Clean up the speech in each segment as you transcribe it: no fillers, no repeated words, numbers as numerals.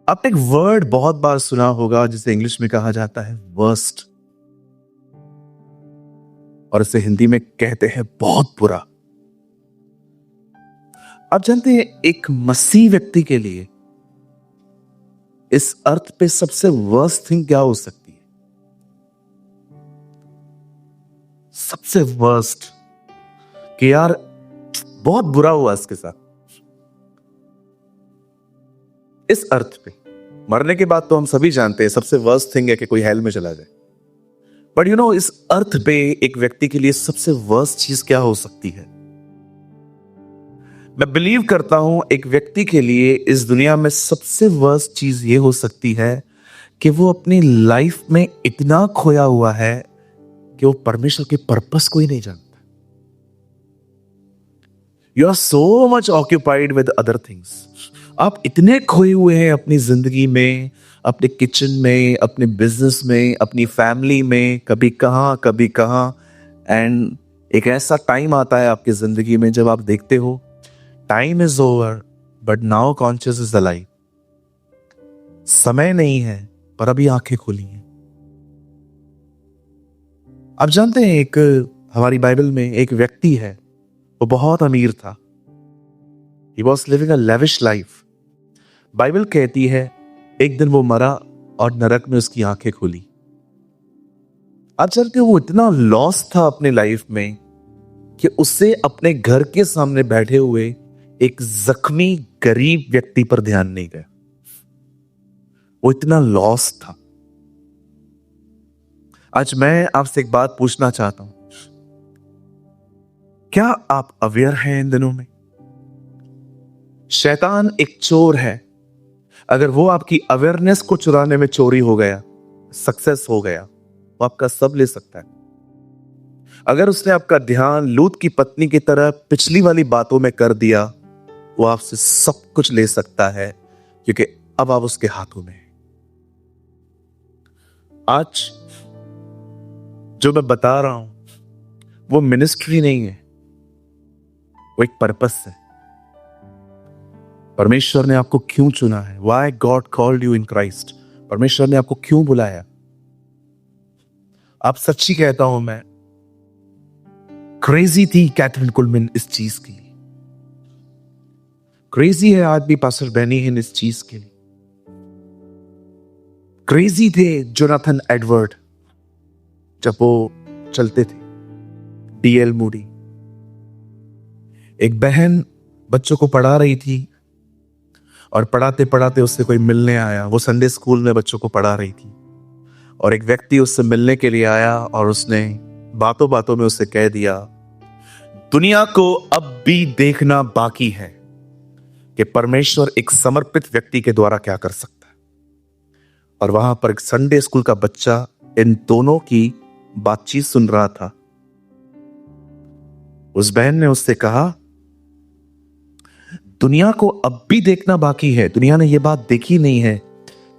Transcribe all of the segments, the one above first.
आपने एक वर्ड बहुत बार सुना होगा जिसे इंग्लिश में कहा जाता है वर्स्ट, और इसे हिंदी में कहते हैं बहुत बुरा। आप जानते हैं एक मसीह व्यक्ति के लिए इस अर्थ पे सबसे वर्स्ट थिंग क्या हो सकती है? सबसे वर्स्ट कि यार बहुत बुरा हुआ इसके साथ। इस अर्थ पे मरने के बाद तो हम सभी जानते हैं सबसे वर्स्ट थिंग है कि कोई हेल में चला जाए। बट यू नो, इस अर्थ पे एक व्यक्ति के लिए सबसे वर्स्ट चीज क्या हो सकती है? मैं बिलीव करता हूं एक व्यक्ति के लिए इस दुनिया में सबसे वर्स्ट चीज ये हो सकती है कि वो अपनी लाइफ में इतना खोया हुआ है कि वो परमेश्वर के पर्पस को ही नहीं जानता। You are so much occupied with other things. आप इतने खोए हुए हैं अपनी जिंदगी में, अपने किचन में, अपने बिजनेस में, अपनी फैमिली में, कभी कहां। एंड एक ऐसा टाइम आता है आपकी जिंदगी में जब आप देखते हो time is over but now conscious is alive. समय नहीं है पर अभी आंखें खुली हैं। आप जानते हैं एक हमारी बाइबल में एक व्यक्ति है, वो बहुत अमीर था। He was living a lavish life. Bible कहती है एक दिन वो मरा और नरक में उसकी आंखें खुली। आप जानते हो वो इतना लॉस था अपने लाइफ में कि उसे अपने घर के सामने बैठे हुए एक जख्मी गरीब व्यक्ति पर ध्यान नहीं गया। वो इतना लॉस था। आज मैं आपसे एक बात पूछना चाहता हूं, क्या आप अवेयर हैं इन दिनों में? शैतान एक चोर है। अगर वो आपकी अवेयरनेस को चुराने में चोरी हो गया, सक्सेस हो गया, वो आपका सब ले सकता है। अगर उसने आपका ध्यान लूत की पत्नी की तरह पिछली वाली बातों में कर दिया, वो आपसे सब कुछ ले सकता है क्योंकि अब आप उसके हाथों में हैं। आज जो मैं बता रहा हूं वो मिनिस्ट्री नहीं है, वो एक पर्पस है। परमेश्वर ने आपको क्यों चुना है? Why God called you in Christ? परमेश्वर ने आपको क्यों बुलाया? आप सच्ची कहता हूं मैं, क्रेजी थी कैथरीन कुलमैन इस चीज के लिए। क्रेजी है आज भी पास्टर बेनी हिन इस चीज के लिए। क्रेजी थे जोनाथन एडवर्ड जब वो चलते थे। डीएल मूडी, एक बहन बच्चों को पढ़ा रही थी और पढ़ाते पढ़ाते उससे कोई मिलने आया। वो संडे स्कूल में बच्चों को पढ़ा रही थी और एक व्यक्ति उससे मिलने के लिए आया और उसने बातों बातों में उससे कह दिया, दुनिया को अब भी देखना बाकी है कि परमेश्वर एक समर्पित व्यक्ति के द्वारा क्या कर सकता है। और वहां पर एक संडे स्कूल का बच्चा इन दोनों की बातचीत सुन रहा था। उस बहन ने उससे कहा, दुनिया को अब भी देखना बाकी है। दुनिया ने यह बात देखी नहीं है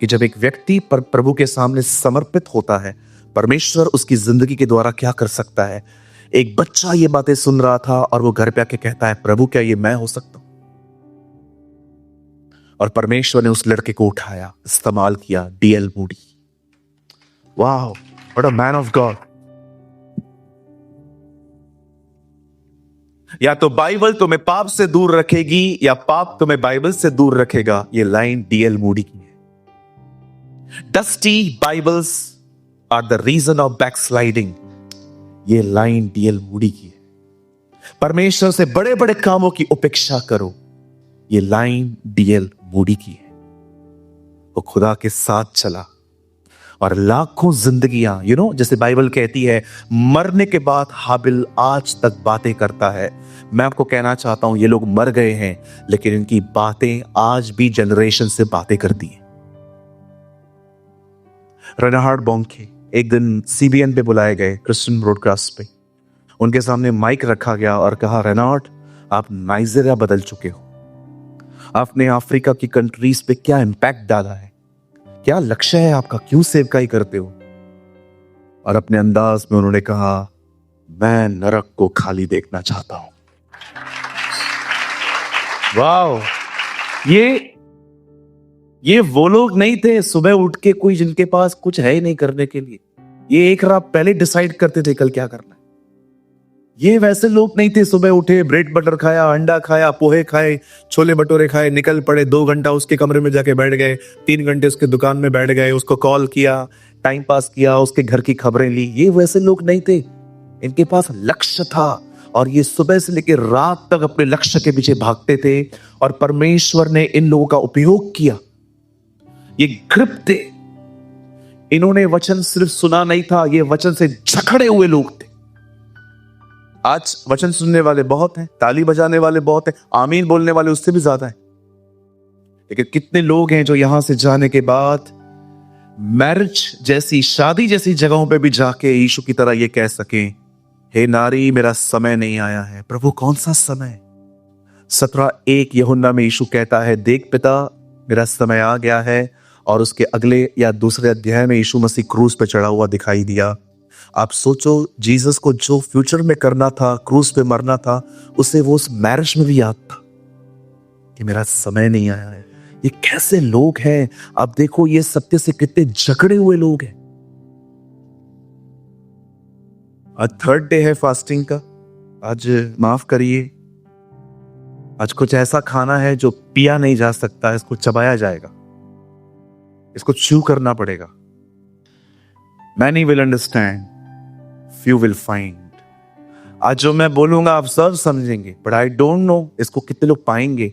कि जब एक व्यक्ति पर प्रभु के सामने समर्पित होता है, परमेश्वर उसकी जिंदगी के द्वारा क्या कर सकता है। एक बच्चा ये बातें सुन रहा था और वो घर पे आके कहता है, प्रभु क्या ये मैं हो सकता हूं? और परमेश्वर ने उस लड़के को उठाया, इस्तेमाल किया। डीएल मूडी, वाह, what a man of God. या तो बाइबल तुम्हें पाप से दूर रखेगी या पाप तुम्हें बाइबल से दूर रखेगा। ये लाइन डीएल मूडी की है। Dusty Bibles are the reason of backsliding. ये लाइन डीएल मूडी की है। परमेश्वर से बड़े बड़े कामों की उपेक्षा करो। ये लाइन डीएल मूडी की है। वो खुदा के साथ चला और लाखों जिंदगियां, जैसे बाइबल कहती है, मरने के बाद हाबिल आज तक बातें करता है। मैं आपको कहना चाहता हूं, ये लोग मर गए हैं लेकिन इनकी बातें आज भी जनरेशन से बातें करती हैं। रेनहार्ड बोंके एक दिन सीबीएन पे बुलाए गए, क्रिश्चियन ब्रॉडकास्ट पे। उनके सामने माइक रखा गया और कहा, रेनहार्ड, आप नाइजीरिया बदल चुके हो। आपने अफ्रीका की कंट्रीज पे क्या इंपैक्ट डाला है? क्या लक्ष्य है आपका? क्यों सेवकाई करते हो? और अपने अंदाज में उन्होंने कहा, मैं नरक को खाली देखना चाहता हूं। वाओ, ये ये वो लोग नहीं थे सुबह उठ के कोई जिनके पास कुछ है ही नहीं करने के लिए, ये एक रात पहले डिसाइड करते थे कल क्या करना है। ये वैसे लोग नहीं थे सुबह उठे ब्रेड बटर खाया, अंडा खाया, पोहे खाए, छोले भटूरे खाए, निकल पड़े, 2 घंटा उसके कमरे में जाके बैठ गए, 3 घंटे उसके दुकान में बैठ गए, उसको कॉल किया, टाइम पास किया, उसके घर की खबरें ली। ये वैसे लोग नहीं थे, इनके पास लक्ष्य था और ये सुबह से लेकर रात तक अपने लक्ष्य के पीछे भागते थे और परमेश्वर ने इन लोगों का उपयोग किया। ये ग्रिप थे, इन्होंने वचन सिर्फ सुना नहीं था, ये वचन से जकड़े हुए लोग थे। आज वचन सुनने वाले बहुत हैं, ताली बजाने वाले बहुत हैं, आमीन बोलने वाले उससे भी ज्यादा हैं, लेकिन कितने लोग हैं जो यहां से जाने के बाद मैरिज जैसी, शादी जैसी जगहों पे भी जाके यीशु की तरह ये कह सके, हे नारी मेरा समय नहीं आया है। प्रभु कौन सा समय? 17:1 यूहन्ना में यीशु कहता है, देख पिता मेरा समय आ गया है। और उसके अगले या दूसरे अध्याय में यीशु मसीह क्रूस पे चढ़ा हुआ दिखाई दिया। आप सोचो, जीसस को जो फ्यूचर में करना था, क्रूस पे मरना था, उसे वो उस मैरिज में भी याद था कि मेरा समय नहीं आया है। ये कैसे लोग हैं? अब देखो ये सत्य से कितने जकड़े हुए लोग हैं। आज 3rd डे है फास्टिंग का। आज माफ करिए, आज कुछ ऐसा खाना है जो पिया नहीं जा सकता, इसको चबाया जाएगा, इसको च्यू करना पड़ेगा। Many will understand, few will find. आज जो मैं बोलूंगा आप सब समझेंगे, but I don't know इसको कितने लोग पाएंगे।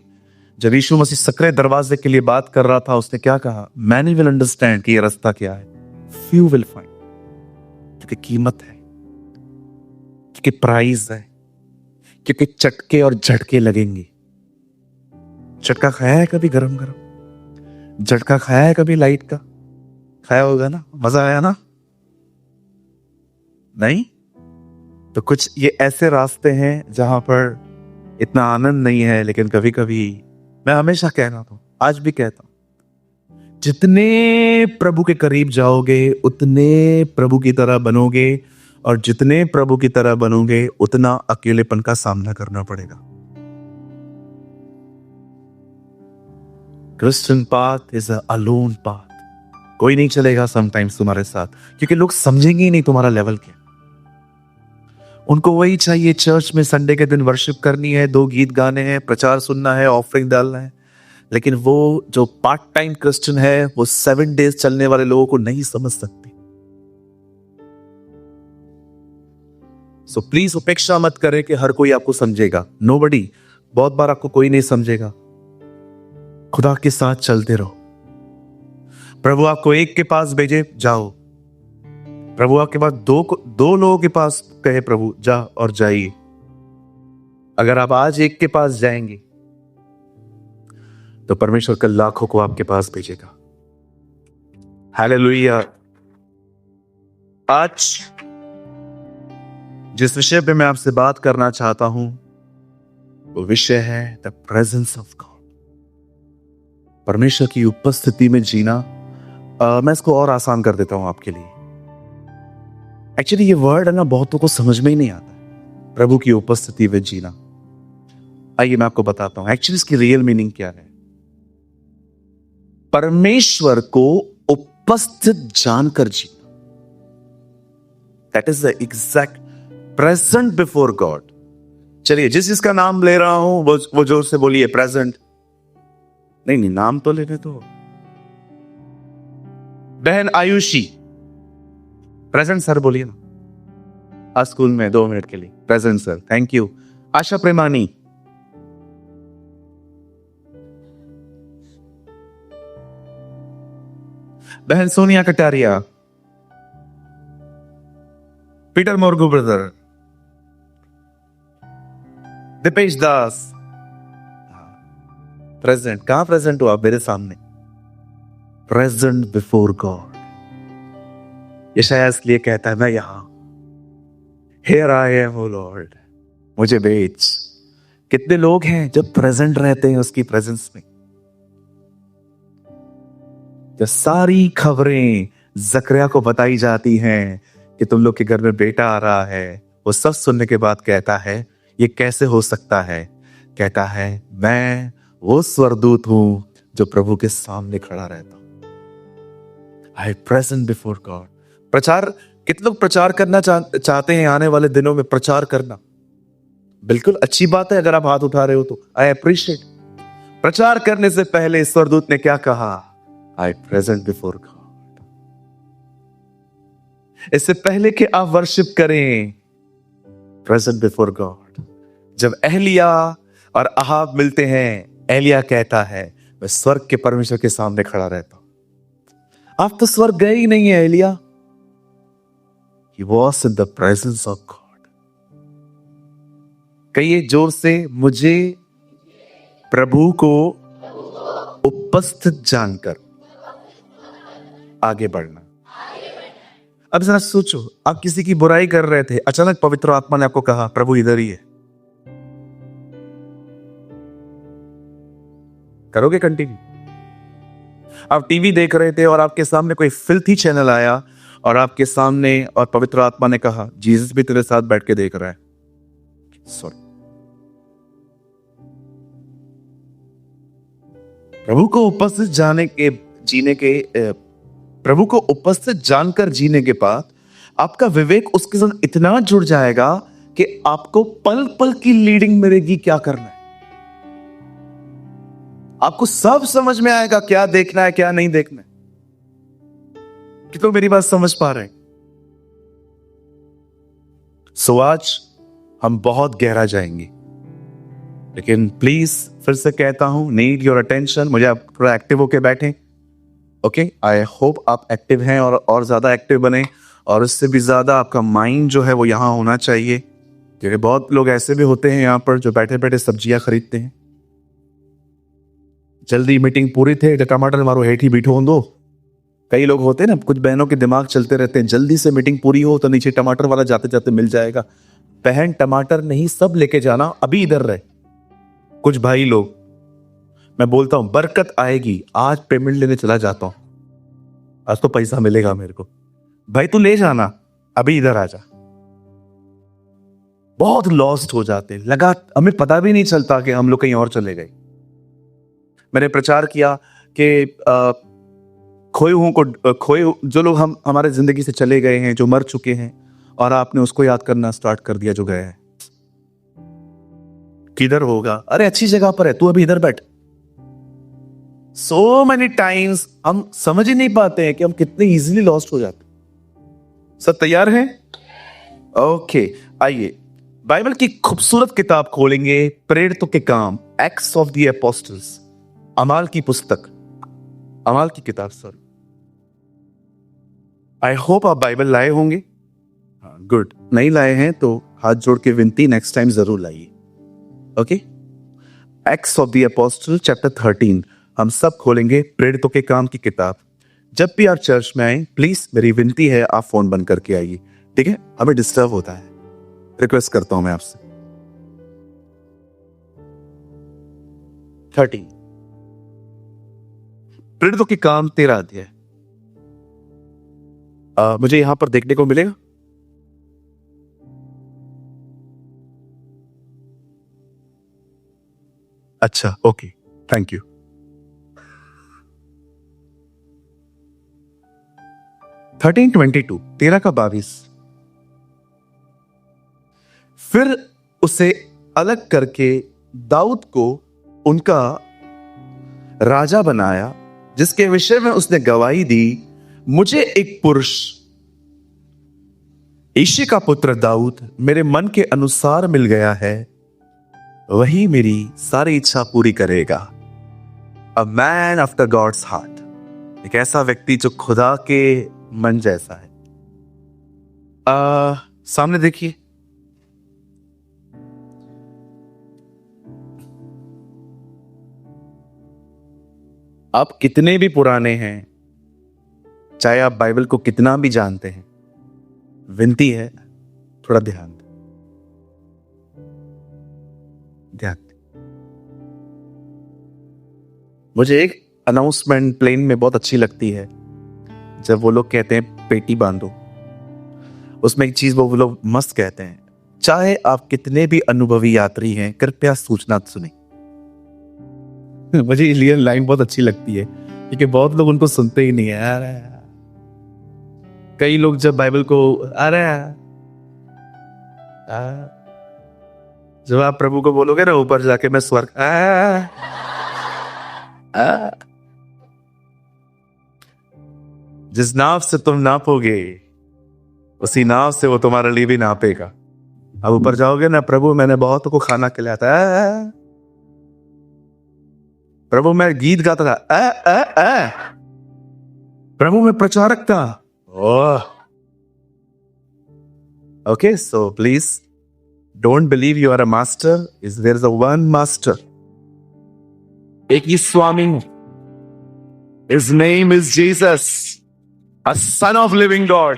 जब यीशु मसीह सकरे दरवाजे के लिए बात कर रहा था, उसने क्या कहा? Many will understand कि ये रास्ता क्या है, few will find, क्योंकि कीमत है, क्योंकि प्राइस है, क्योंकि चटके और झटके लगेंगे। चटका खाया है कभी गरम गरम? झटका खाया है कभी लाइट का? खाया होगा ना, मजा आया ना? नहीं? तो कुछ ये ऐसे रास्ते हैं जहां पर इतना आनंद नहीं है, लेकिन कभी कभी मैं हमेशा कहना था, आज भी कहता हूं, जितने प्रभु के करीब जाओगे उतने प्रभु की तरह बनोगे, और जितने प्रभु की तरह बनोगे उतना अकेलेपन का सामना करना पड़ेगा। Christian path is a alone path. कोई नहीं चलेगा समटाइम्स तुम्हारे साथ, क्योंकि लोग समझेंगे ही नहीं तुम्हारा लेवल क्या। उनको वही चाहिए, चर्च में संडे के दिन वर्शिप करनी है, 2 गीत गाने हैं, प्रचार सुनना है, ऑफरिंग डालना है। लेकिन वो जो पार्ट टाइम क्रिश्चियन है, वो 7 डेज चलने वाले लोगों को नहीं समझ सकती। सो प्लीज उपेक्षा मत करें कि हर कोई आपको समझेगा। नोबडी, बहुत बार आपको कोई नहीं समझेगा। खुदा के साथ चलते रहो। प्रभु आपको एक के पास भेजे, जाओ। प्रभु आपके पास दो लोगों के पास कहे, प्रभु जा, और जाइए। अगर आप आज एक के पास जाएंगे तो परमेश्वर कल लाखों को आपके पास भेजेगा। हालेलुया। आज जिस विषय पे मैं आपसे बात करना चाहता हूं वो विषय है द प्रेजेंस ऑफ गॉड, परमेश्वर की उपस्थिति में जीना। मैं इसको और आसान कर देता हूं आपके लिए। एक्चुअली ये वर्ड है ना, बहुतों को समझ में ही नहीं आता है, प्रभु की उपस्थिति में जीना। आइए मैं आपको बताता हूं एक्चुअली इसकी रियल मीनिंग क्या है। परमेश्वर को उपस्थित जानकर जीना, that is the exact present before God. चलिए, जिस जिसका नाम ले रहा हूं वो जोर से बोलिए प्रेजेंट। नहीं, नाम तो लेने दो। बहन आयुषी, प्रेजेंट सर बोलिए ना। आज स्कूल में 2 मिनट के लिए प्रेजेंट सर, थैंक यू। आशा प्रेमानी, बहन सोनिया कटारिया, पीटर मोर्गू ब्रदर, दीपेश दास, प्रेजेंट। कहां प्रेजेंट हो आप? मेरे सामने, प्रेजेंट बिफोर गॉड। यशायाह इसलिए कहता है, मैं यहां, here I am O Lord, मुझे भेज। कितने लोग हैं जब प्रेजेंट रहते हैं उसकी प्रेजेंस में। जब सारी खबरें जकरिया को बताई जाती हैं कि तुम लोग के घर में बेटा आ रहा है, वो सब सुनने के बाद कहता है, ये कैसे हो सकता है? कहता है, मैं वो स्वर्गदूत हूं जो प्रभु के सामने खड़ा रहता हूं। आई प्रेजेंट बिफोर गॉड। प्रचार, कितने लोग प्रचार करना चाहते हैं आने वाले दिनों में प्रचार करना? बिल्कुल अच्छी बात है, अगर आप हाथ उठा रहे हो तो आई अप्रिशिएट। प्रचार करने से पहले स्वर्गदूत ने क्या कहा? आई प्रेजेंट बिफोर गॉड। इससे पहले कि आप वर्शिप करें, प्रेजेंट बिफोर गॉड। जब एलिया और अहाब मिलते हैं, एलिया कहता है मैं स्वर्ग के परमेश्वर के सामने खड़ा रहता हूं। आप तो स्वर्ग गए ही नहीं है Elia. He was in the presence of God. कहिए जोर से, मुझे प्रभु को उपस्थित जानकर आगे बढ़ना। अब जरा सोचो, आप किसी की बुराई कर रहे थे, अचानक पवित्र आत्मा ने आपको कहा प्रभु इधर ही है, करोगे कंटिन्यू? आप टीवी देख रहे थे और आपके सामने कोई फिल्थी चैनल आया और आपके सामने, और पवित्र आत्मा ने कहा जीसस भी तेरे साथ बैठ के देख रहा है, सॉरी। प्रभु को उपस्थित प्रभु को उपस्थित जानकर जीने के बाद आपका विवेक उसके साथ इतना जुड़ जाएगा कि आपको पल पल की लीडिंग मिलेगी, क्या करना है। आपको सब समझ में आएगा, क्या देखना है क्या नहीं देखना है। कि तो मेरी बात समझ पा रहे हैं? सो आज हम बहुत गहरा जाएंगे, लेकिन प्लीज फिर से कहता हूं, नीड योर अटेंशन। मुझे आप थोड़ा एक्टिव होके बैठें। ओके, आई होप आप एक्टिव हैं और ज्यादा एक्टिव बने, और इससे भी ज्यादा आपका माइंड जो है वो यहां होना चाहिए, क्योंकि बहुत लोग ऐसे भी होते हैं यहां पर जो बैठे बैठे सब्जियां खरीदते हैं। जल्दी मीटिंग पूरी थे, टमाटर मारो हेठ ही बीठो दो। कई लोग होते हैं ना, कुछ बहनों के दिमाग चलते रहते हैं, जल्दी से मीटिंग पूरी हो तो नीचे टमाटर वाला जाते जाते मिल जाएगा। बहन, टमाटर नहीं सब लेके जाना, अभी इधर रहे। कुछ भाई लोग, मैं बोलता हूं बरकत आएगी, आज पेमेंट लेने चला जाता हूं, आज तो पैसा मिलेगा मेरे को, भाई तू ले जाना, अभी इधर आ जा। बहुत लॉस्ट हो जाते, लगा हमें पता भी नहीं चलता कि हम लोग कहीं और चले गए। मैंने प्रचार किया कि खोए जो लोग हमारे जिंदगी से चले गए हैं, जो मर चुके हैं, और आपने उसको याद करना स्टार्ट कर दिया जो गया है। किधर होगा? अरे अच्छी जगह पर है, तू अभी इधर बैठ। सो मेनी टाइम्स हम समझ ही नहीं पाते हैं कि हम कितने इजीली लॉस्ट हो जाते। सब तैयार हैं? ओके, आइए बाइबल की खूबसूरत किताब खोलेंगे, प्रेरितों के काम, एक्ट्स ऑफ द एपोस्टल्स, अमाल की पुस्तक, अमाल की किताब, सॉरी। आई होप आप बाइबल लाए होंगे। हाँ, गुड। नहीं लाए हैं तो हाथ जोड़ के विनती, नेक्स्ट टाइम जरूर लाइए। Okay, acts of the apostle chapter 13 हम सब खोलेंगे, प्रेरितों के काम की किताब। जब भी आप चर्च में आए, प्लीज मेरी विनती है आप फोन बंद करके आइए, ठीक है? हमें डिस्टर्ब होता है, रिक्वेस्ट करता हूं मैं आपसे। 13 प्रेरितों के काम 13 अध्याय मुझे यहां पर देखने को मिलेगा। अच्छा, ओके, थैंक यू। 13:22, 13 का 22। फिर उसे अलग करके दाऊद को उनका राजा बनाया, जिसके विषय में उसने गवाही दी, मुझे एक पुरुष ईशे का पुत्र दाऊद मेरे मन के अनुसार मिल गया है, वही मेरी सारी इच्छा पूरी करेगा। A man after God's heart, एक ऐसा व्यक्ति जो खुदा के मन जैसा है। सामने देखिए, आप कितने भी पुराने हैं, चाहे आप बाइबल को कितना भी जानते हैं, विनती है थोड़ा ध्यान दें। मुझे एक अनाउंसमेंट प्लेन में बहुत अच्छी लगती है, जब वो लोग कहते हैं पेटी बांधो। उसमें एक चीज वो लोग मस्त कहते हैं, चाहे आप कितने भी अनुभवी यात्री हैं, कृपया सूचना सुने। मुझे ये लाइन बहुत अच्छी लगती है क्योंकि बहुत लोग उनको सुनते ही नहीं है। अरे कई लोग जब बाइबल को अरे जब आप प्रभु को बोलोगे ना ऊपर जाके मैं स्वर्ग जिस नाव से तुम नापोगे उसी नाव से वो तुम्हारे लिए भी नापेगा। अब ऊपर जाओगे ना, प्रभु मैंने बहुत को खाना खिलाया था, प्रभु मैं गीत गाता था, प्रभु मैं प्रचारक था। Okay, so please don't believe you are a master, is there is a one master, एक ही स्वामी है, his name is Jesus, a son of living God.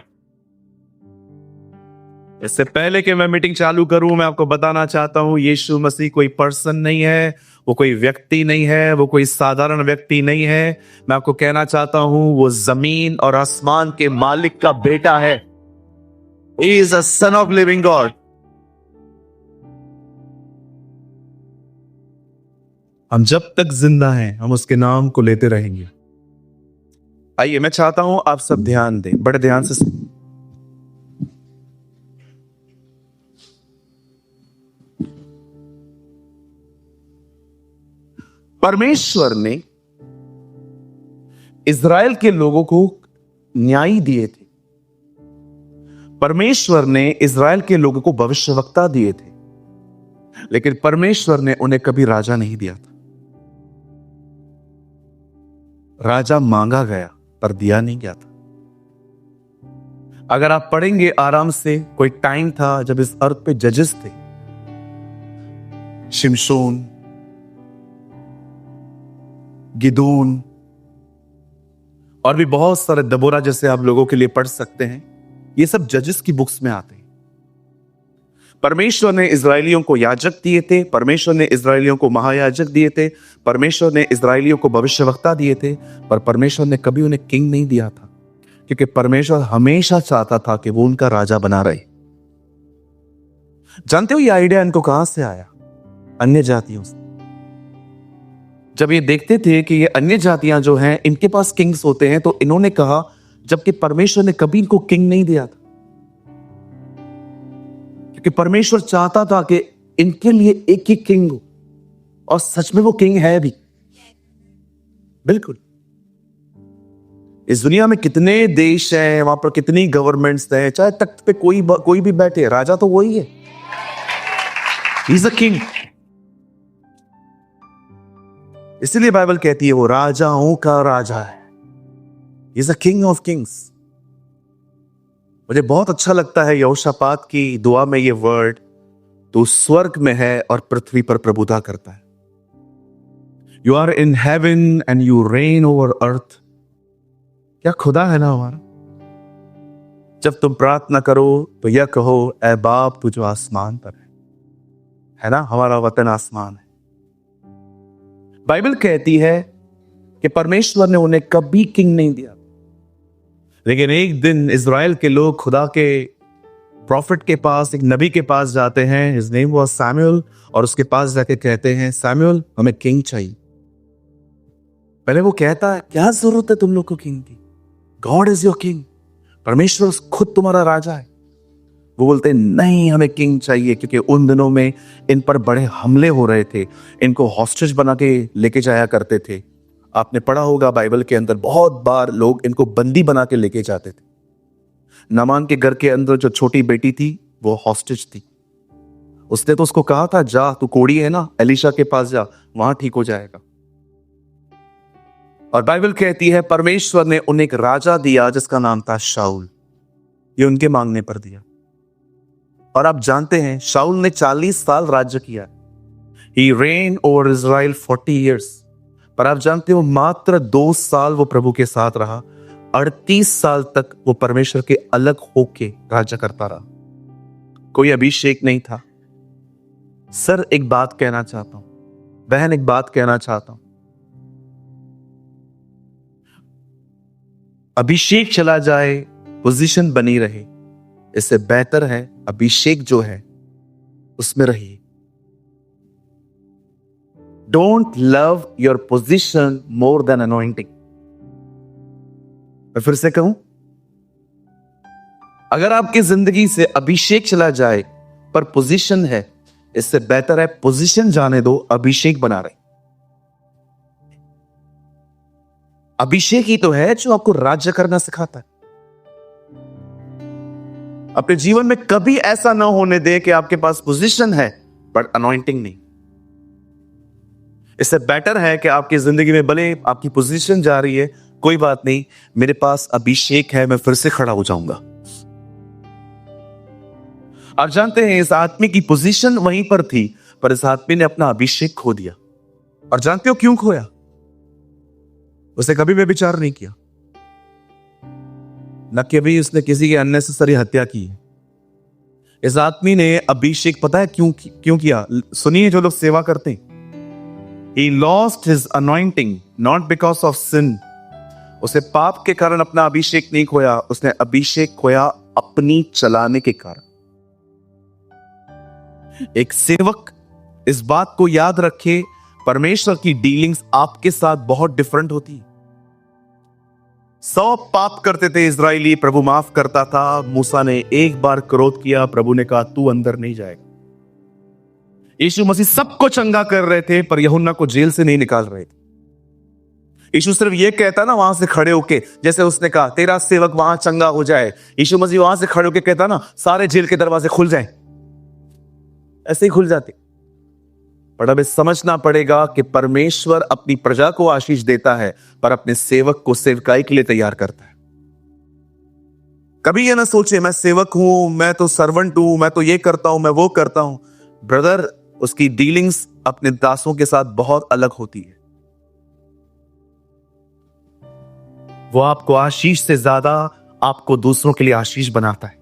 इससे पहले कि मैं मीटिंग चालू करूं, मैं आपको बताना चाहता हूं यीशु मसीह कोई पर्सन नहीं है, वो कोई व्यक्ति नहीं है, वो कोई साधारण व्यक्ति नहीं है। मैं आपको कहना चाहता हूं वो जमीन और आसमान के मालिक का बेटा है। He is a son of living God. हम जब तक जिंदा हैं हम उसके नाम को लेते रहेंगे। आइए, मैं चाहता हूं आप सब ध्यान दें, बड़े ध्यान से सुनिए। परमेश्वर ने इज़राइल के लोगों को न्याय दिए थे, परमेश्वर ने इज़राइल के लोगों को भविष्यवक्ता दिए थे, लेकिन परमेश्वर ने उन्हें कभी राजा नहीं दिया था। राजा मांगा गया पर दिया नहीं गया था। अगर आप पढ़ेंगे आराम से, कोई टाइम था जब इस अर्थ पे जजेस थे, शिमशोन, गिदोन और भी बहुत सारे, दबोरा जैसे आप लोगों के लिए पढ़ सकते हैं, ये सब जजेस की बुक्स में आते हैं। परमेश्वर ने इजरायलियों को याजक दिए थे, परमेश्वर ने इजरायलियों को महायाजक दिए थे, परमेश्वर ने इजरायलियों को भविष्यवक्ता दिए थे, पर परमेश्वर ने कभी उन्हें किंग नहीं दिया था, क्योंकि परमेश्वर हमेशा चाहता था कि वो उनका राजा बना रहे। जानते हो ये आइडिया इनको कहां से आया? अन्य जातियों से। जब ये देखते थे कि ये अन्य जातियां जो हैं इनके पास किंग्स होते हैं, तो इन्होंने कहा, जबकि परमेश्वर ने कभी इनको किंग नहीं दिया था, क्योंकि परमेश्वर चाहता था कि इनके लिए एक ही किंग हो, और सच में वो किंग है भी। बिल्कुल। इस दुनिया में कितने देश हैं, वहां पर कितनी गवर्नमेंट्स हैं, चाहे तख्त पे कोई भी बैठे, राजा तो वही है। He is a king. इसलिए बाइबल कहती है वो राजाओं का राजा है। He is a king of Kings. मुझे बहुत अच्छा लगता है यहोशापात की दुआ में ये वर्ड, तू स्वर्ग में है और पृथ्वी पर प्रभुता करता है। You are in heaven and you reign over earth. क्या खुदा है ना हमारा। जब तुम प्रार्थना करो तो यह कहो, ऐ बाप तू जो आसमान पर है ना, हमारा वतन आसमान है। बाइबल कहती है कि परमेश्वर ने उन्हें कभी किंग नहीं दिया, लेकिन एक दिन इज़राइल के लोग खुदा के प्रॉफिट के पास, एक नबी के पास जाते हैं, हिज नेम वाज सैमुअल, और उसके पास जाके कहते हैं, सैमुअल हमें किंग चाहिए। पहले वो कहता है, क्या जरूरत है तुम लोग को किंग की, गॉड इज योर किंग, परमेश्वर खुद तुम्हारा राजा है। वो बोलते हैं नहीं, हमें किंग चाहिए, क्योंकि उन दिनों में इन पर बड़े हमले हो रहे थे, इनको हॉस्टेज बना के लेके जाया करते थे। आपने पढ़ा होगा बाइबल के अंदर, बहुत बार लोग इनको बंदी बना के लेके जाते थे। नामान के घर के अंदर जो छोटी बेटी थी वो हॉस्टेज थी। उसने तो उसको कहा था, जा तू कोढ़ी है ना, एलिशा के पास जा, वहां ठीक हो जाएगा। और बाइबल कहती है परमेश्वर ने उन्हें एक राजा दिया जिसका नाम था शाऊल। ये उनके मांगने पर दिया। और आप जानते हैं शाऊल ने 40 साल राज्य किया। He reigned over Israel 40 years। पर आप जानते हो मात्र 2 साल वो प्रभु के साथ रहा। 38 साल तक वो परमेश्वर के अलग होके राज्य करता रहा। कोई अभिषेक नहीं था। सर एक बात कहना चाहता हूं, बहन एक बात कहना चाहता हूं, अभिषेक चला जाए, पोजीशन बनी रहे, इससे बेहतर है अभिषेक जो है उसमें रहिए। Don't love your position more than anointing. मैं फिर से कहूं, अगर आपकी जिंदगी से अभिषेक चला जाए पर पोजीशन है, इससे बेहतर है पोजीशन जाने दो, अभिषेक बना रहे। अभिषेक ही तो है जो आपको राज्य करना सिखाता है। अपने जीवन में कभी ऐसा ना होने दे कि आपके पास पोजीशन है बट अनॉइंटिंग नहीं। इससे बेटर है कि आपकी जिंदगी में भले आपकी पोजीशन जा रही है, कोई बात नहीं, मेरे पास अभिषेक है, मैं फिर से खड़ा हो जाऊंगा। आप जानते हैं इस आदमी की पोजीशन वहीं पर थी, पर इस आदमी ने अपना अभिषेक खो दिया। और जानते हो क्यों खोया? उसे कभी भी विचार नहीं किया, न कभी उसने किसी की अननेसेसरी हत्या की है। इस आदमी ने अभिषेक पता है क्यों किया? सुनिए, जो लोग सेवा करते हैं, He lost his anointing not because of sin. उसे पाप के कारण अपना अभिषेक नहीं खोया, उसने अभिषेक खोया अपनी चलाने के कारण। एक सेवक इस बात को याद रखे, परमेश्वर की डीलिंग्स आपके साथ बहुत डिफरेंट होती है। 100 पाप करते थे इजरायली, प्रभु माफ करता था। मूसा ने एक बार क्रोध किया, प्रभु ने कहा तू अंदर नहीं जाएगा। यीशु मसीह सबको चंगा कर रहे थे, पर यूहन्ना को जेल से नहीं निकाल रहे थे। यीशु सिर्फ ये कहता ना वहां से खड़े होके, जैसे उसने कहा तेरा सेवक वहां चंगा हो जाए, यीशु मसीह वहां से खड़े होके कहता ना सारे जेल के दरवाजे खुल जाएं, ऐसे ही खुल जाते। पर हमें समझना पड़ेगा कि परमेश्वर अपनी प्रजा को आशीष देता है, पर अपने सेवक को सेवकाई के लिए तैयार करता है। कभी ये ना सोचे मैं सेवक हूं, मैं तो सर्वेंट हूं, मैं तो ये करता हूं, मैं वो करता हूं। ब्रदर, उसकी डीलिंग्स अपने दासों के साथ बहुत अलग होती है। वो आपको आशीष से ज्यादा आपको दूसरों के लिए आशीष बनाता है।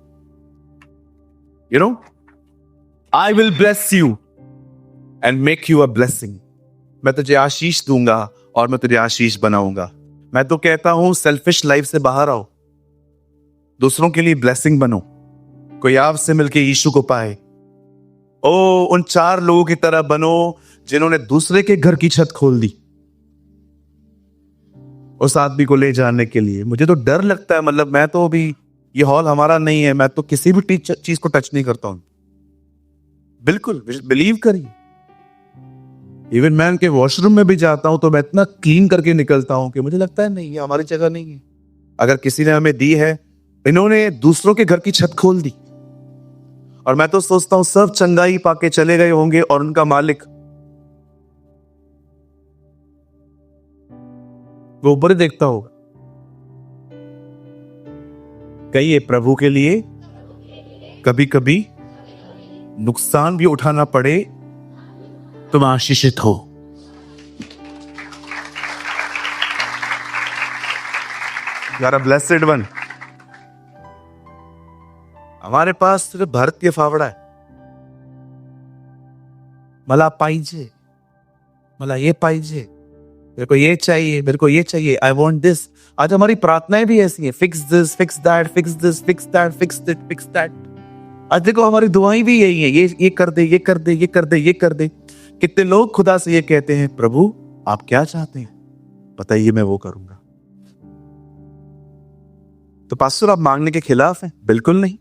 You know, I will bless you and make you a blessing. मैं तुझे आशीष दूंगा और मैं तुझे आशीष बनाऊंगा। मैं तो कहता हूं सेल्फिश लाइफ से बाहर आओ, दूसरों के लिए ब्लेसिंग बनो। कोई आपसे मिलके यीशु को पाए। उन 4 लोगों की तरह बनो जिन्होंने दूसरे के घर की छत खोल दी उस आदमी को ले जाने के लिए। मुझे तो डर लगता है, मतलब मैं तो अभी, ये हॉल हमारा नहीं है, मैं तो किसी भी चीज को टच नहीं करता हूं। बिल्कुल बिलीव करिए, इवन मैं उनके वॉशरूम में भी जाता हूं तो मैं इतना क्लीन करके निकलता हूं कि मुझे लगता है नहीं, ये हमारी जगह नहीं है। अगर किसी ने हमें दी है, इन्होंने दूसरों के घर की छत खोल दी। और मैं तो सोचता हूं सब चंगाई पाके चले गए होंगे और उनका मालिक वो ऊपर ही देखता होगा। कहिए प्रभु के लिए कभी कभी नुकसान भी उठाना पड़े, तुम आशीषित हो। You are a blessed one। हमारे पास सिर्फ भारतीय फावड़ा है, मला पाहिजे, मला ये पाहिजे, मेरे को ये चाहिए, मेरे को ये चाहिए, आई वॉन्ट दिस। आज हमारी प्रार्थनाएं भी ऐसी हैं, fix this, fix that, fix this, fix that, fix this, fix that. आज देखो हमारी दुआएं भी यही है, ये कर दे, ये कर दे, ये कर दे, ये कर दे। कितने लोग खुदा से ये कहते हैं, प्रभु आप क्या चाहते हैं बताइए, मैं वो करूंगा। तो पास्टर आप मांगने के खिलाफ हैं? बिल्कुल नहीं।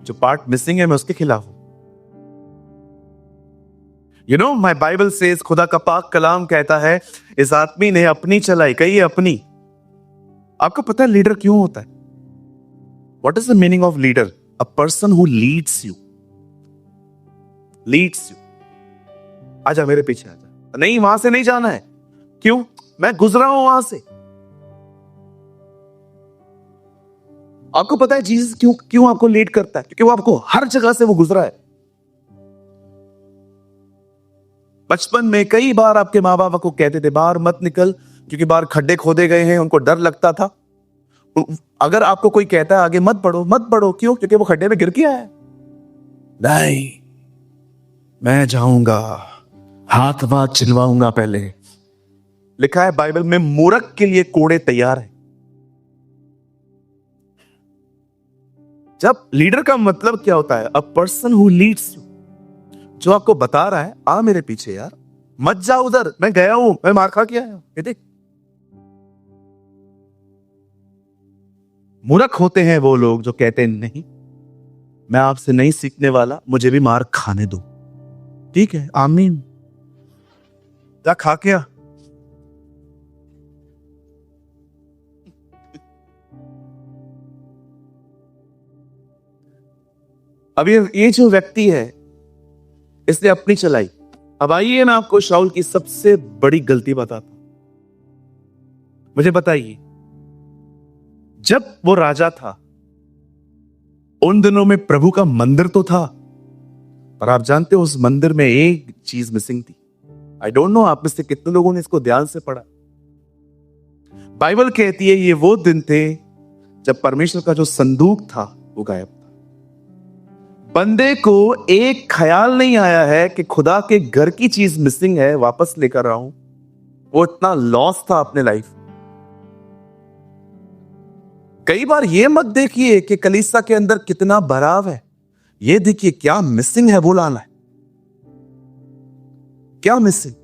जो पार्ट मिसिंग है मैं उसके खिलाफ हूं। You know, my Bible says, खुदा का पाक कलाम कहता है इस आदमी ने अपनी चलाई, कही अपनी। आपको पता है लीडर क्यों होता है? What is the meaning of leader? A person who leads you, leads you. आजा मेरे पीछे आजा। नहीं, वहां से नहीं जाना है। क्यों? मैं गुजरा हूं वहां से। आपको पता है जीसस क्यों आपको लीड करता है? क्योंकि वो आपको हर जगह से वो गुजरा है। बचपन में कई बार आपके माँ बाप को कहते थे बाहर मत निकल, क्योंकि बाहर खड्डे खोदे गए हैं, उनको डर लगता था। अगर आपको कोई कहता है आगे मत बढ़ो, मत बढ़ो, क्यों? क्योंकि वो खड्डे में गिर के आया है। नहीं, मैं जाऊंगा, हाथ बात चिलवाऊंगा पहले। लिखा है बाइबल में, मूर्ख के लिए कोड़े तैयार है। जब लीडर का मतलब क्या होता है? A person who leads you, जो आपको बता रहा है आ मेरे पीछे यार, मत जा उधर, मैं गया हूं, मैं मार खा के आया हूं, ये देख। मूर्ख होते हैं वो लोग जो कहते हैं नहीं, मैं आपसे नहीं सीखने वाला, मुझे भी मार खाने दो। ठीक है, आमीन, जा खा के आ। अब ये जो व्यक्ति है इसने अपनी चलाई। अब आइए मैं आपको शाऊल की सबसे बड़ी गलती बताता हूं। मुझे बताइए, जब वो राजा था उन दिनों में प्रभु का मंदिर तो था, पर आप जानते हो उस मंदिर में एक चीज मिसिंग थी। आई डोंट नो आप में से कितने लोगों ने इसको ध्यान से पढ़ा। बाइबल कहती है ये वो दिन थे जब परमेश्वर का जो संदूक था वो गायब था। बंदे को एक ख्याल नहीं आया है कि खुदा के घर की चीज मिसिंग है, वापस लेकर आऊं। वो इतना लॉस था अपने लाइफ। कई बार ये मत देखिए कि कलीसिया के अंदर कितना भराव है, ये देखिए क्या मिसिंग है वो लाना है। क्या मिसिंग?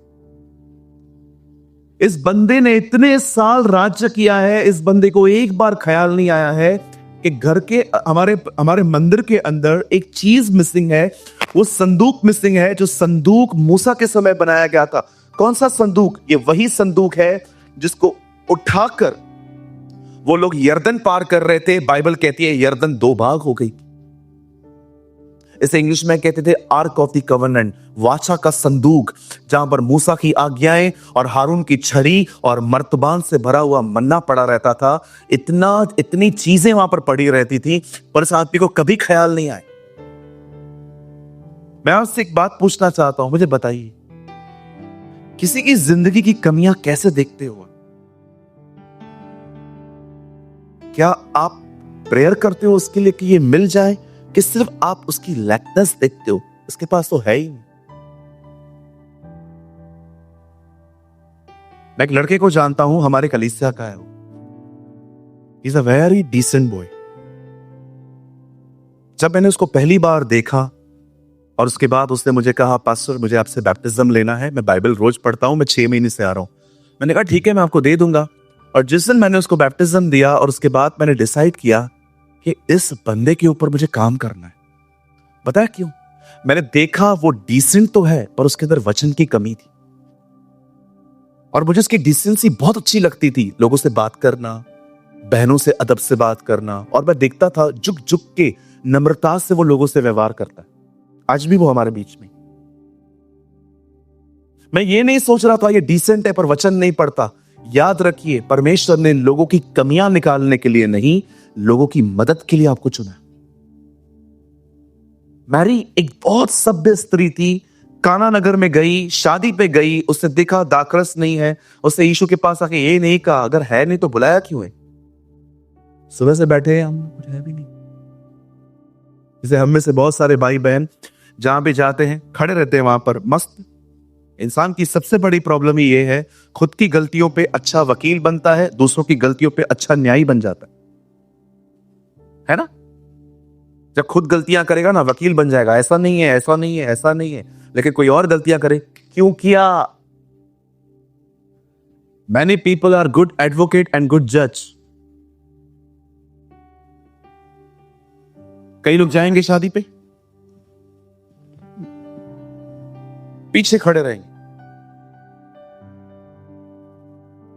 इस बंदे ने इतने साल राज्य किया है, इस बंदे को एक बार ख्याल नहीं आया है कि घर के हमारे मंदिर के अंदर एक चीज मिसिंग है। वो संदूक मिसिंग है जो संदूक मूसा के समय बनाया गया था। कौन सा संदूक? ये वही संदूक है जिसको उठाकर वो लोग यर्दन पार कर रहे थे। बाइबल कहती है यर्दन दो भाग हो गई। इसे इंग्लिश में कहते थे आर्क ऑफ द कवनेंट, वाचा का संदूक, जहां पर मूसा की आज्ञाएं और हारून की छड़ी और मर्तबान से भरा हुआ मन्ना पड़ा रहता था। इतनी चीजें वहां पर पड़ी रहती थी, पर इस आदमी को कभी ख्याल नहीं आए। मैं आपसे एक बात पूछना चाहता हूं, मुझे बताइए किसी की जिंदगी की कमियां कैसे देखते हो? क्या आप प्रेयर करते हो उसके लिए कि ये मिल जाए, कि सिर्फ आप उसकी लैकनेस देखते हो, इसके पास तो है ही नहीं। मैं एक लड़के को जानता हूं, हमारे कलीसिया का है वो। He's a very decent boy। जब मैंने उसको पहली बार देखा और उसके बाद उसने मुझे कहा पास्टर मुझे आपसे बैप्टिज्म लेना है, मैं बाइबल रोज पढ़ता हूं, मैं 6 महीने से आ रहा हूं। मैंने कहा ठीक है मैं आपको दे दूंगा। और जिस दिन मैंने उसको बैप्टिज्म दिया और उसके बाद मैंने डिसाइड किया कि इस बंदे के ऊपर मुझे काम करना है। पता है क्यों? मैंने देखा वो डिसेंट तो है पर उसके अंदर वचन की कमी थी। और मुझे उसकी डिसेंसी बहुत अच्छी लगती थी, लोगों से बात करना, बहनों से अदब से बात करना। और मैं देखता था झुक झुक के नम्रता से वो लोगों से व्यवहार करता है। आज भी वो हमारे बीच में। मैं ये नहीं सोच रहा था ये डिसेंट है पर वचन नहीं पढ़ता। याद रखिए परमेश्वर ने लोगों की कमियां निकालने के लिए नहीं, लोगों की मदद के लिए आपको चुना। मैरी एक बहुत सभ्य स्त्री थी, काना नगर में गई, शादी पे गई, उसने देखा दाखरस नहीं है, उसने यीशु के पास आके ये नहीं कहा अगर है नहीं तो बुलाया क्यों है? सुबह से बैठे हैं हम, कुछ है भी नहीं। जैसे हम में से बहुत सारे भाई बहन जहां भी जाते हैं खड़े रहते हैं वहां पर मस्त। इंसान की सबसे बड़ी प्रॉब्लम ही ये है, खुद की गलतियों पे अच्छा वकील बनता है, दूसरों की गलतियों पे अच्छा न्यायी बन जाता है ना? जब खुद गलतियां करेगा ना वकील बन जाएगा, ऐसा नहीं है, ऐसा नहीं है, ऐसा नहीं है। लेकिन कोई और गलतियां करे, क्यों किया? Many people are good advocate and good जज। कई लोग जाएंगे शादी पे, पीछे खड़े रहेंगे।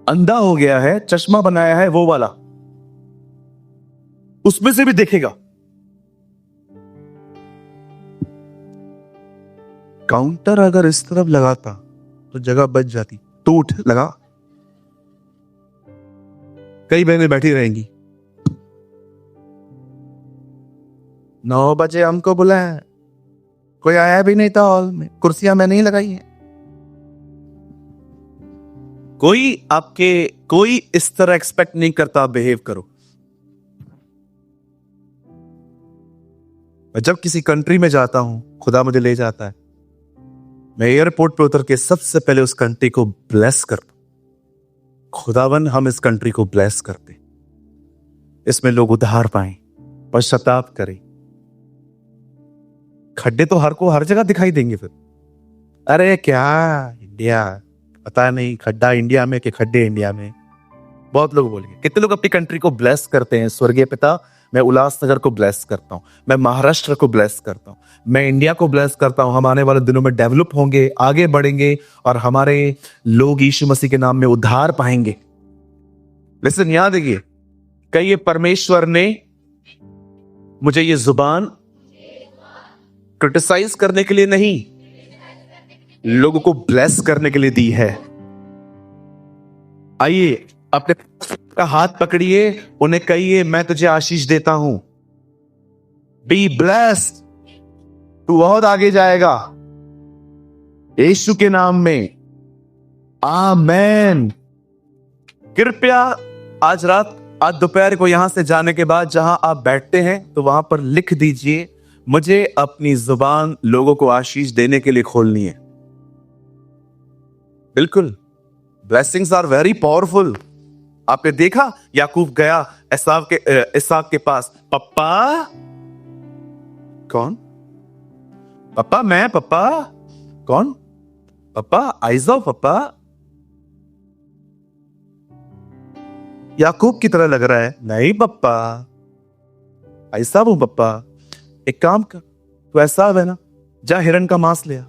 अंधा हो गया है, चश्मा बनाया है वो वाला, उसमें से भी देखेगा। काउंटर अगर इस तरफ लगाता तो जगह बच जाती, तो उठ लगा। कई बहनें बैठी रहेंगी, 9 बजे हमको बुलाया, कोई आया भी नहीं था हॉल में, कुर्सियां मैंने ही लगाई हैं। कोई इस तरह एक्सपेक्ट नहीं करता बिहेव करो। मैं जब किसी कंट्री में जाता हूं, खुदा मुझे ले जाता है, मैं एयरपोर्ट पे उतर के सबसे पहले उस कंट्री को ब्लेस करता हूं। खुदावन हम इस कंट्री को ब्लेस करते, इसमें लोग उद्धार पाएं, पश्चाताप करें। खड्डे तो हर जगह दिखाई देंगे फिर। अरे क्या इंडिया, पता नहीं खड्डा इंडिया में कि खड्डे इंडिया में। बहुत लोग बोलेंगे। कितने लोग अपनी कंट्री को ब्लेस करते हैं? स्वर्गीय पिता, मैं उल्लासनगर को ब्लेस करता हूं, मैं महाराष्ट्र को ब्लेस करता हूं, मैं इंडिया को ब्लेस करता हूं। हम आने वाले दिनों में डेवलप होंगे, आगे बढ़ेंगे और हमारे लोग यीशु मसीह के नाम में उद्धार पाएंगे। लिसन, याद रखिए, कहिए परमेश्वर ने मुझे ये जुबान क्रिटिसाइज करने के लिए नहीं, लोगों को ब्लेस करने के लिए दी है। आइए अपने का हाथ पकड़िए, उन्हें कहिए मैं तुझे आशीष देता हूं। बी ब्लेस्ड, तू बहुत आगे जाएगा यीशु के नाम में। आमेन। कृपया आज रात, आज दोपहर को यहां से जाने के बाद जहां आप बैठते हैं तो वहां पर लिख दीजिए, मुझे अपनी जुबान लोगों को आशीष देने के लिए खोलनी है। बिल्कुल, ब्लेसिंग्स आर वेरी पावरफुल। आपने देखा याकूब गया इसहाक के पास, पप्पा। कौन पप्पा? मैं पप्पा। कौन पप्पा? आइजाओ पप्पा। याकूब की तरह लग रहा है। नहीं पप्पा, ऐसा हूं पप्पा। एक काम कर, तू ऐसा है ना, जा हिरन का मांस लिया।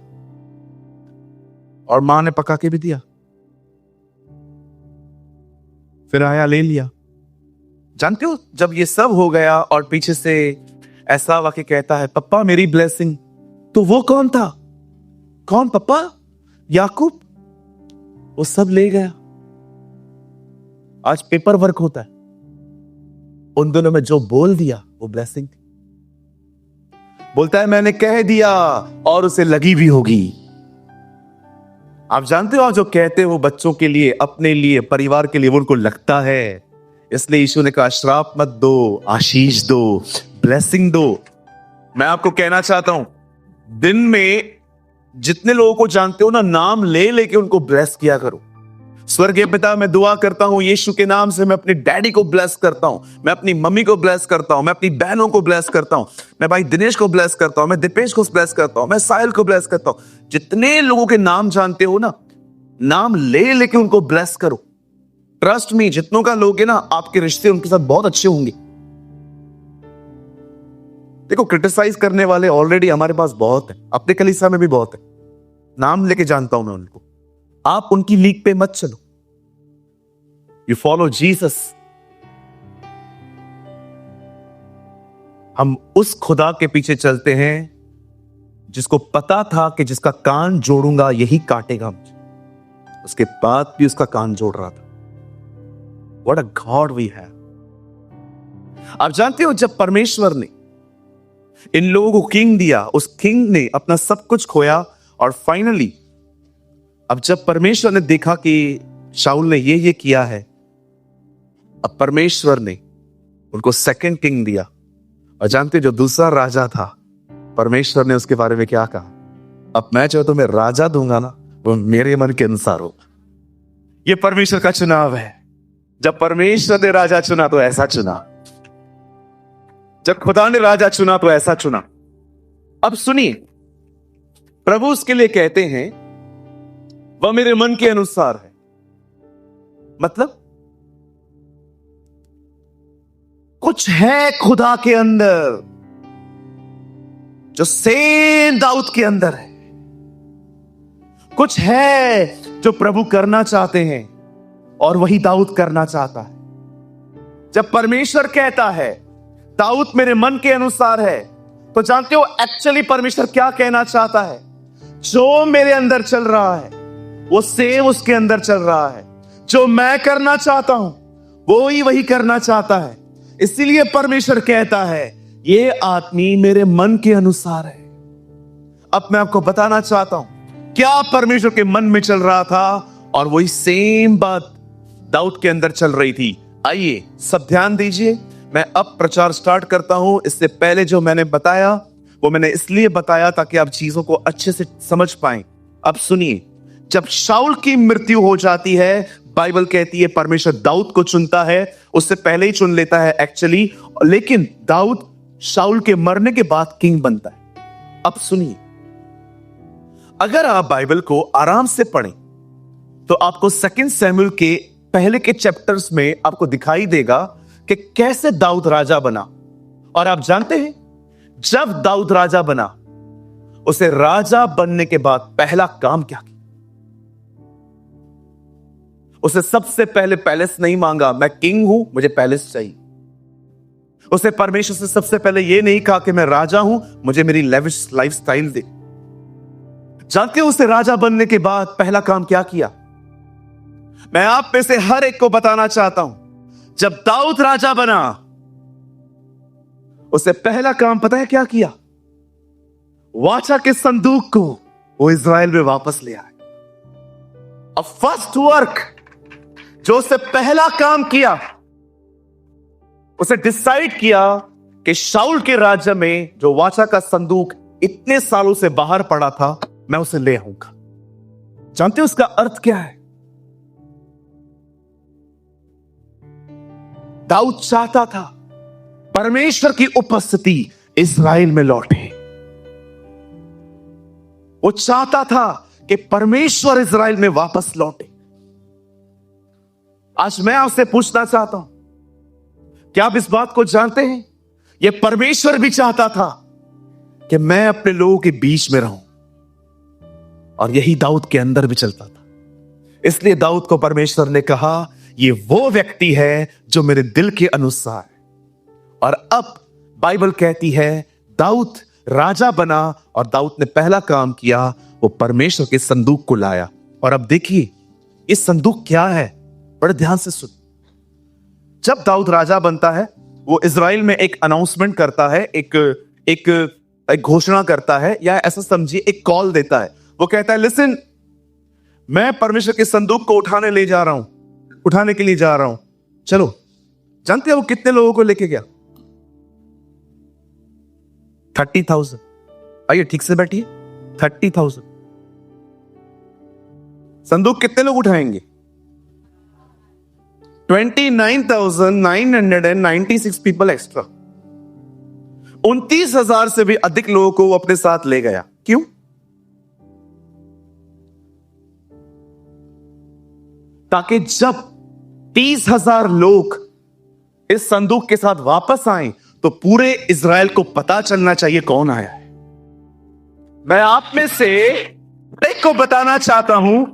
और मां ने पका के भी दिया, फिर आया ले लिया। जानते हो, जब ये सब हो गया और पीछे से ऐसा वाक्य कहता है, पप्पा मेरी ब्लेसिंग, तो वो कौन था? कौन पप्पा? याकूब। वो सब ले गया। आज पेपर वर्क होता है, उन दोनों में जो बोल दिया वो ब्लेसिंग थी। बोलता है मैंने कह दिया और उसे लगी भी होगी। आप जानते हो, आप जो कहते हो बच्चों के लिए, अपने लिए, परिवार के लिए, वो उनको लगता है। इसलिए यीशु ने कहा श्राप मत दो, आशीष दो, ब्लेसिंग दो। मैं आपको कहना चाहता हूं, दिन में जितने लोगों को जानते हो ना, नाम ले लेके उनको ब्लेस किया करो। स्वर्गीय पिता, मैं दुआ करता हूं यीशु के नाम से, मैं अपने डैडी को ब्लेस करता हूं, मैं अपनी मम्मी को ब्लेस करता हूं, मैं अपनी बहनों को ब्लेस करता हूं, मैं भाई दिनेश को ब्लेस करता हूं, मैं दीपेश को ब्लेस करता हूं, मैं साहिल को ब्लेस करता हूं। जितने लोगों के नाम जानते हो ना, नाम ले लेके उनको ब्लेस करो। ट्रस्ट मी, जितनों का लोगे ना, आपके रिश्ते उनके साथ बहुत अच्छे होंगे। देखो, क्रिटिसाइज करने वाले ऑलरेडी हमारे पास बहुत है, अपने कलीसिया में भी बहुत है। नाम लेके जानता हूं मैं उनको। आप उनकी लीग पे मत चलो। You follow Jesus. हम उस खुदा के पीछे चलते हैं जिसको पता था कि जिसका कान जोड़ूंगा यही काटेगा मुझे। उसके बाद भी उसका कान जोड़ रहा था। What a God we have। आप जानते हो, जब परमेश्वर ने इन लोगों को किंग दिया, उस किंग ने अपना सब कुछ खोया और फाइनली अब जब परमेश्वर ने देखा कि शाऊल ने ये किया है, अब परमेश्वर ने उनको सेकंड किंग दिया। और जानते जो दूसरा राजा था, परमेश्वर ने उसके बारे में क्या कहा? अब मैं चाहे तो मैं राजा दूंगा ना, वो मेरे मन के अनुसार हो। ये परमेश्वर का चुनाव है। जब परमेश्वर ने राजा चुना तो ऐसा चुना, जब खुदा ने राजा चुना तो ऐसा चुना। अब सुनिए, प्रभु उसके लिए कहते हैं वह मेरे मन के अनुसार है। मतलब कुछ है खुदा के अंदर जो सेम दाऊद के अंदर है। कुछ है जो प्रभु करना चाहते हैं और वही दाऊद करना चाहता है। जब परमेश्वर कहता है दाऊद मेरे मन के अनुसार है, तो जानते हो एक्चुअली परमेश्वर क्या कहना चाहता है? जो मेरे अंदर चल रहा है वो सेम उसके अंदर चल रहा है। जो मैं करना चाहता हूं वो ही वही करना चाहता है। इसीलिए परमेश्वर कहता है ये आदमी मेरे मन के अनुसार है। अब मैं आपको बताना चाहता हूं क्या परमेश्वर के मन में चल रहा था, और वही सेम बात दाऊद के अंदर चल रही थी। आइए सब ध्यान दीजिए, मैं अब प्रचार स्टार्ट करता हूं। इससे पहले जो मैंने बताया वो मैंने इसलिए बताया ताकि आप चीजों को अच्छे से समझ पाएं। अब सुनिए, जब शाऊल की मृत्यु हो जाती है, बाइबल कहती है परमेश्वर दाऊद को चुनता है। उससे पहले ही चुन लेता है एक्चुअली, लेकिन दाऊद शाऊल के मरने के बाद किंग बनता है। अब सुनिए, अगर आप बाइबल को आराम से पढ़ें तो आपको 2 सैमुएल के पहले के चैप्टर्स में आपको दिखाई देगा कि कैसे दाऊद राजा बना। और आप जानते हैं, जब दाऊद राजा बना, उसे राजा बनने के बाद पहला काम क्या किया? उसे सबसे पहले पैलेस नहीं मांगा, मैं किंग हूं, मुझे पैलेस चाहिए। उसे परमेश्वर से सबसे पहले यह नहीं कहा कि मैं राजा हूं, मुझे मेरी लेविश लाइफस्टाइल दे। जानते हो उसे राजा बनने के बाद पहला काम क्या किया? मैं आप में से हर एक को बताना चाहता हूं, जब दाऊद राजा बना, उसे पहला काम पता है क्या किया? वाचा के संदूक को वो इज़राइल में वापस ले आए। फर्स्ट वर्क जो उसे पहला काम किया, उसे डिसाइड किया कि शाऊल के राज्य में जो वाचा का संदूक इतने सालों से बाहर पड़ा था, मैं उसे ले आऊंगा। जानते हो उसका अर्थ क्या है? दाऊद चाहता था परमेश्वर की उपस्थिति इज़राइल में लौटे। वो चाहता था कि परमेश्वर इज़राइल में वापस लौटे। आज मैं आपसे पूछना चाहता हूं, क्या आप इस बात को जानते हैं? यह परमेश्वर भी चाहता था कि मैं अपने लोगों के बीच में रहूं, और यही दाऊद के अंदर भी चलता था। इसलिए दाऊद को परमेश्वर ने कहा, ये वो व्यक्ति है जो मेरे दिल के अनुसार है। और अब बाइबल कहती है दाऊद राजा बना, और दाऊद ने पहला काम किया, वो परमेश्वर के संदूक को लाया। और अब देखिए इस संदूक क्या है, बड़े ध्यान से सुन। जब दाऊद राजा बनता है, वो इज़राइल में एक अनाउंसमेंट करता है, एक घोषणा करता है, या ऐसा समझिए एक कॉल देता है। वो कहता है, लिसन, मैं परमेश्वर के संदूक को उठाने के लिए जा रहा हूं, चलो। जानते हैं वो कितने लोगों को लेके गया? 30,000। आइए ठीक से बैठिए, 30,000। संदूक कितने लोग उठाएंगे? 29,996 पीपल एक्स्ट्रा। 29,000 से भी अधिक लोगों को वो अपने साथ ले गया। क्यों? ताकि जब 30,000 लोग इस संदूक के साथ वापस आए तो पूरे इज़राइल को पता चलना चाहिए कौन आया है। मैं आप में से एक को बताना चाहता हूं,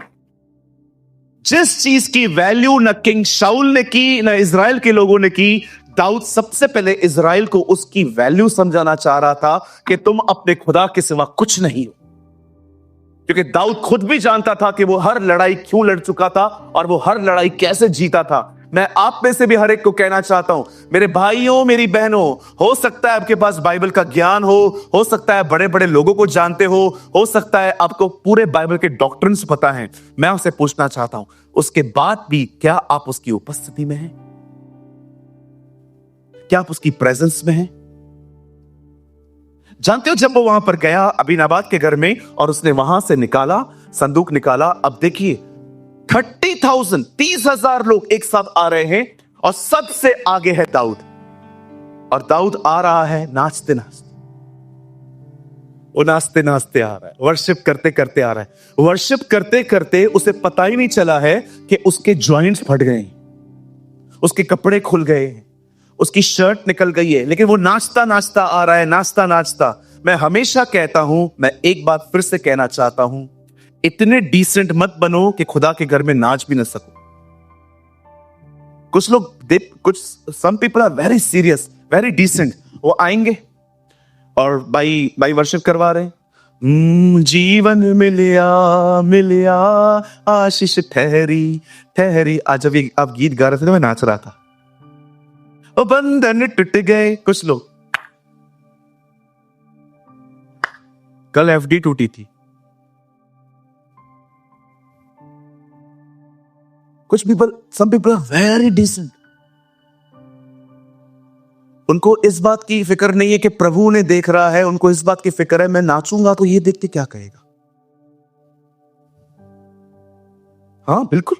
जिस चीज की वैल्यू न किंग शाऊल ने की, न इज़राइल के लोगों ने की, दाऊद सबसे पहले इज़राइल को उसकी वैल्यू समझाना चाह रहा था कि तुम अपने खुदा के सिवा कुछ नहीं हो। क्योंकि दाऊद खुद भी जानता था कि वो हर लड़ाई क्यों लड़ चुका था और वो हर लड़ाई कैसे जीता था। मैं आप में से भी हर एक को कहना चाहता हूं, मेरे भाइयों, मेरी बहनों, हो सकता है आपके पास बाइबल का ज्ञान हो सकता है बड़े बड़े लोगों को जानते हो सकता है आपको पूरे बाइबल के डॉक्ट्रिन्स पता हैं। मैं आपसे पूछना चाहता हूं, उसके बाद भी क्या आप उसकी उपस्थिति में हैं? क्या आप उसकी प्रेजेंस में हैं? जानते हो जब वो वहां पर गया अबीनाबाद के घर में, और उसने वहां से निकाला, संदूक निकाला, अब देखिए 30,000 30,000 लोग एक साथ आ रहे हैं, और सबसे आगे है दाऊद। और दाऊद आ रहा है नाचते नाचते, वो नाचते नाचते आ रहा है, वर्शिप करते करते आ रहा है। वर्शिप करते करते उसे पता ही नहीं चला है कि उसके जॉइंट्स फट गए, उसके कपड़े खुल गए, उसकी शर्ट निकल गई है, लेकिन वो नाचता नाचता आ रहा है, नाचता नाचता। मैं हमेशा कहता हूं, मैं एक बात फिर से कहना चाहता हूं, इतने डिसेंट मत बनो कि खुदा के घर में नाच भी न सको। कुछ लोग some people are very serious, very decent. वो आएंगे और भाई वर्शिप करवा रहे हैं, जीवन मिलिया आशीष ठहरी। आज जब आप गीत गा रहे थे तो मैं नाच रहा था। ओ बंधन टूट गए। कुछ लोग, कल एफडी टूटी थी। कुछ some people are very decent. उनको इस बात की फिक्र नहीं है कि प्रभु ने देख रहा है, उनको इस बात की फिक्र है मैं नाचूंगा तो ये देख के क्या कहेगा। हाँ बिल्कुल,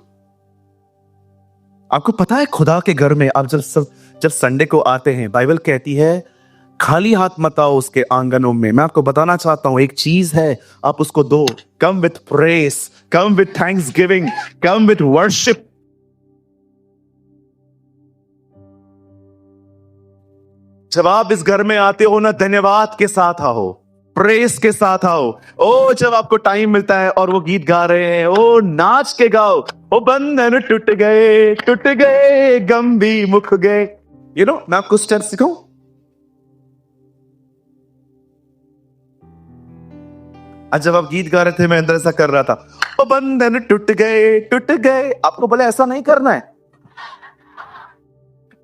आपको पता है खुदा के घर में आप जब संडे को आते हैं, बाइबल कहती है खाली हाथ मत आओ उसके आंगनों में। मैं आपको बताना चाहता हूं, एक चीज है, आप उसको दो। Come with press, come with thanks giving, come with worship. जब आप इस घर में आते हो ना, धन्यवाद के साथ आओ, प्रेस के साथ आओ। ओ जब आपको टाइम मिलता है और वो गीत गा रहे हैं, ओ नाच के गाओ। ओ बंधन टूट गए गम भी मुक गए। मैं आपको स्टेप सिखाऊं? आज जब आप गीत गा रहे थे, मैं अंदर ऐसा कर रहा था, ओ बंधन टूट गए। आपको बोले ऐसा नहीं करना है,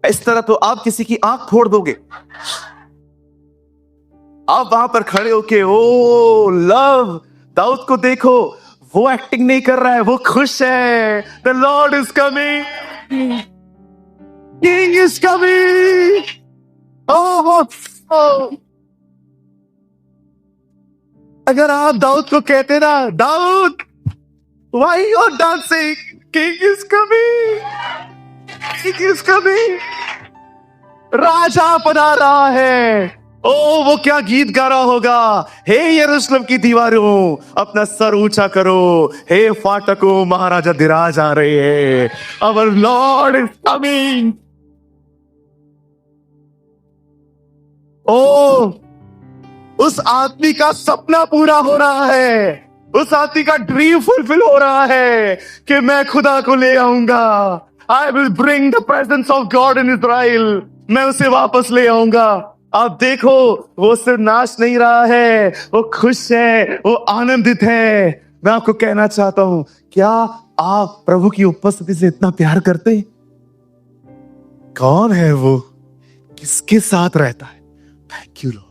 इस तरह तो आप किसी की आंख फोड़ दोगे। आप वहां पर खड़े होके ओ लव, दाऊद को देखो, वो एक्टिंग नहीं कर रहा है, वो खुश है। The Lord is coming, king is coming. ओह, अगर आप दाऊद को कहते ना, Daud why you are dancing, king is coming, king is coming, राजा बना रहा है। ओ वो क्या गीत गा रहा होगा, हे यरूशलेम की दीवारों अपना सर ऊंचा करो, हे फाटकों महाराजा धीराज आ रहे हैं, आवर लॉर्ड इज कमिंग। ओ उस आदमी का सपना पूरा हो रहा है, उस आदमी का ड्रीम फुलफिल हो रहा है कि मैं खुदा को ले आऊंगा। I will bring the presence of God in Israel. मैं उसे वापस ले आऊंगा। आप देखो, वो सिर्फ नाच नहीं रहा है, वो खुश है, वो आनंदित है। मैं आपको कहना चाहता हूं, क्या आप प्रभु की उपस्थिति से इतना प्यार करते हैं? कौन है वो, किसके साथ रहता है? Thank you Lord.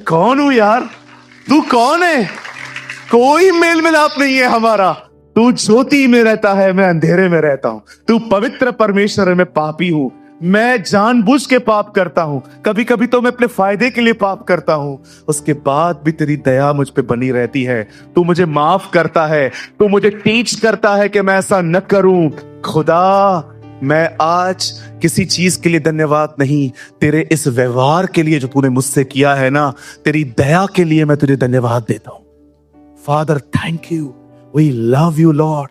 कौन हूं यार, तू कौन है? कोई मेल मिलाप नहीं है हमारा। तू ज्योति में रहता है, मैं अंधेरे में रहता हूं। तू पवित्र परमेश्वर है, मैं पापी हूं। मैं जानबूझ के पाप करता हूं, कभी कभी तो मैं अपने फायदे के लिए पाप करता हूं, उसके बाद भी तेरी दया मुझ पे बनी रहती है। तू मुझे माफ करता है, तू मुझे टीच करता है कि मैं ऐसा न करूं। खुदा, मैं आज किसी चीज के लिए धन्यवाद नहीं, तेरे इस व्यवहार के लिए जो तूने मुझसे किया है ना, तेरी दया के लिए मैं तुझे धन्यवाद देता हूं। Father thank you, we love you lord.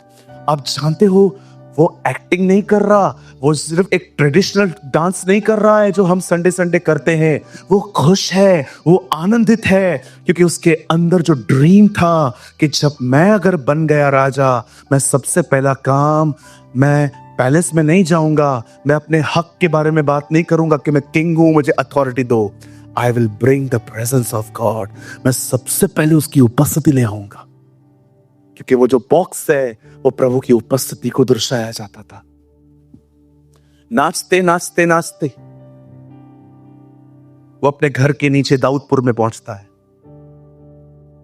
आप जानते हो, वो एक्टिंग नहीं कर रहा, वो सिर्फ एक ट्रेडिशनल डांस नहीं कर रहा है जो हम संडे संडे करते हैं। वो खुश है, वो आनंदित है, क्योंकि उसके अंदर जो ड्रीम था कि जब मैं अगर बन गया राजा, मैं सबसे पहला काम, मैं पैलेस में नहीं जाऊंगा, मैं अपने हक के बारे में बात नहीं करूंगा कि मैं किंग हूं, मुझे अथॉरिटी दो। I will bring the presence of God. मैं सबसे पहले उसकी उपस्थिति ले आऊंगा, क्योंकि वो जो बॉक्स है वो प्रभु की उपस्थिति को दर्शाया जाता था। नाचते नाचते नाचते वो अपने घर के नीचे दाऊदपुर में पहुंचता है।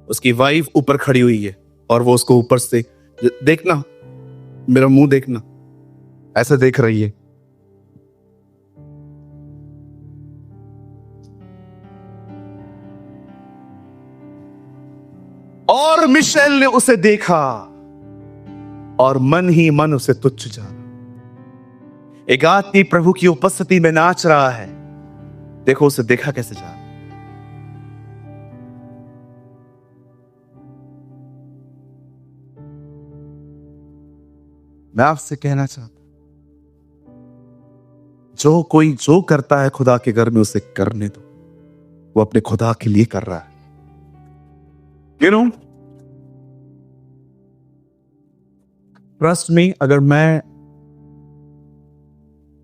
उसकी वाइफ ऊपर खड़ी हुई है और वो उसको ऊपर से, देखना मेरा मुंह देखना, ऐसे देख रही है। और मिशेल ने उसे देखा और मन ही मन उसे तुच्छ जाना। एक आदमी प्रभु की उपस्थिति में नाच रहा है, देखो उसे देखा कैसे जा। मैं आपसे कहना चाहता, जो कोई जो करता है खुदा के घर में, उसे करने दो। वो अपने खुदा के लिए कर रहा है। ट्रस्ट मी, अगर मैं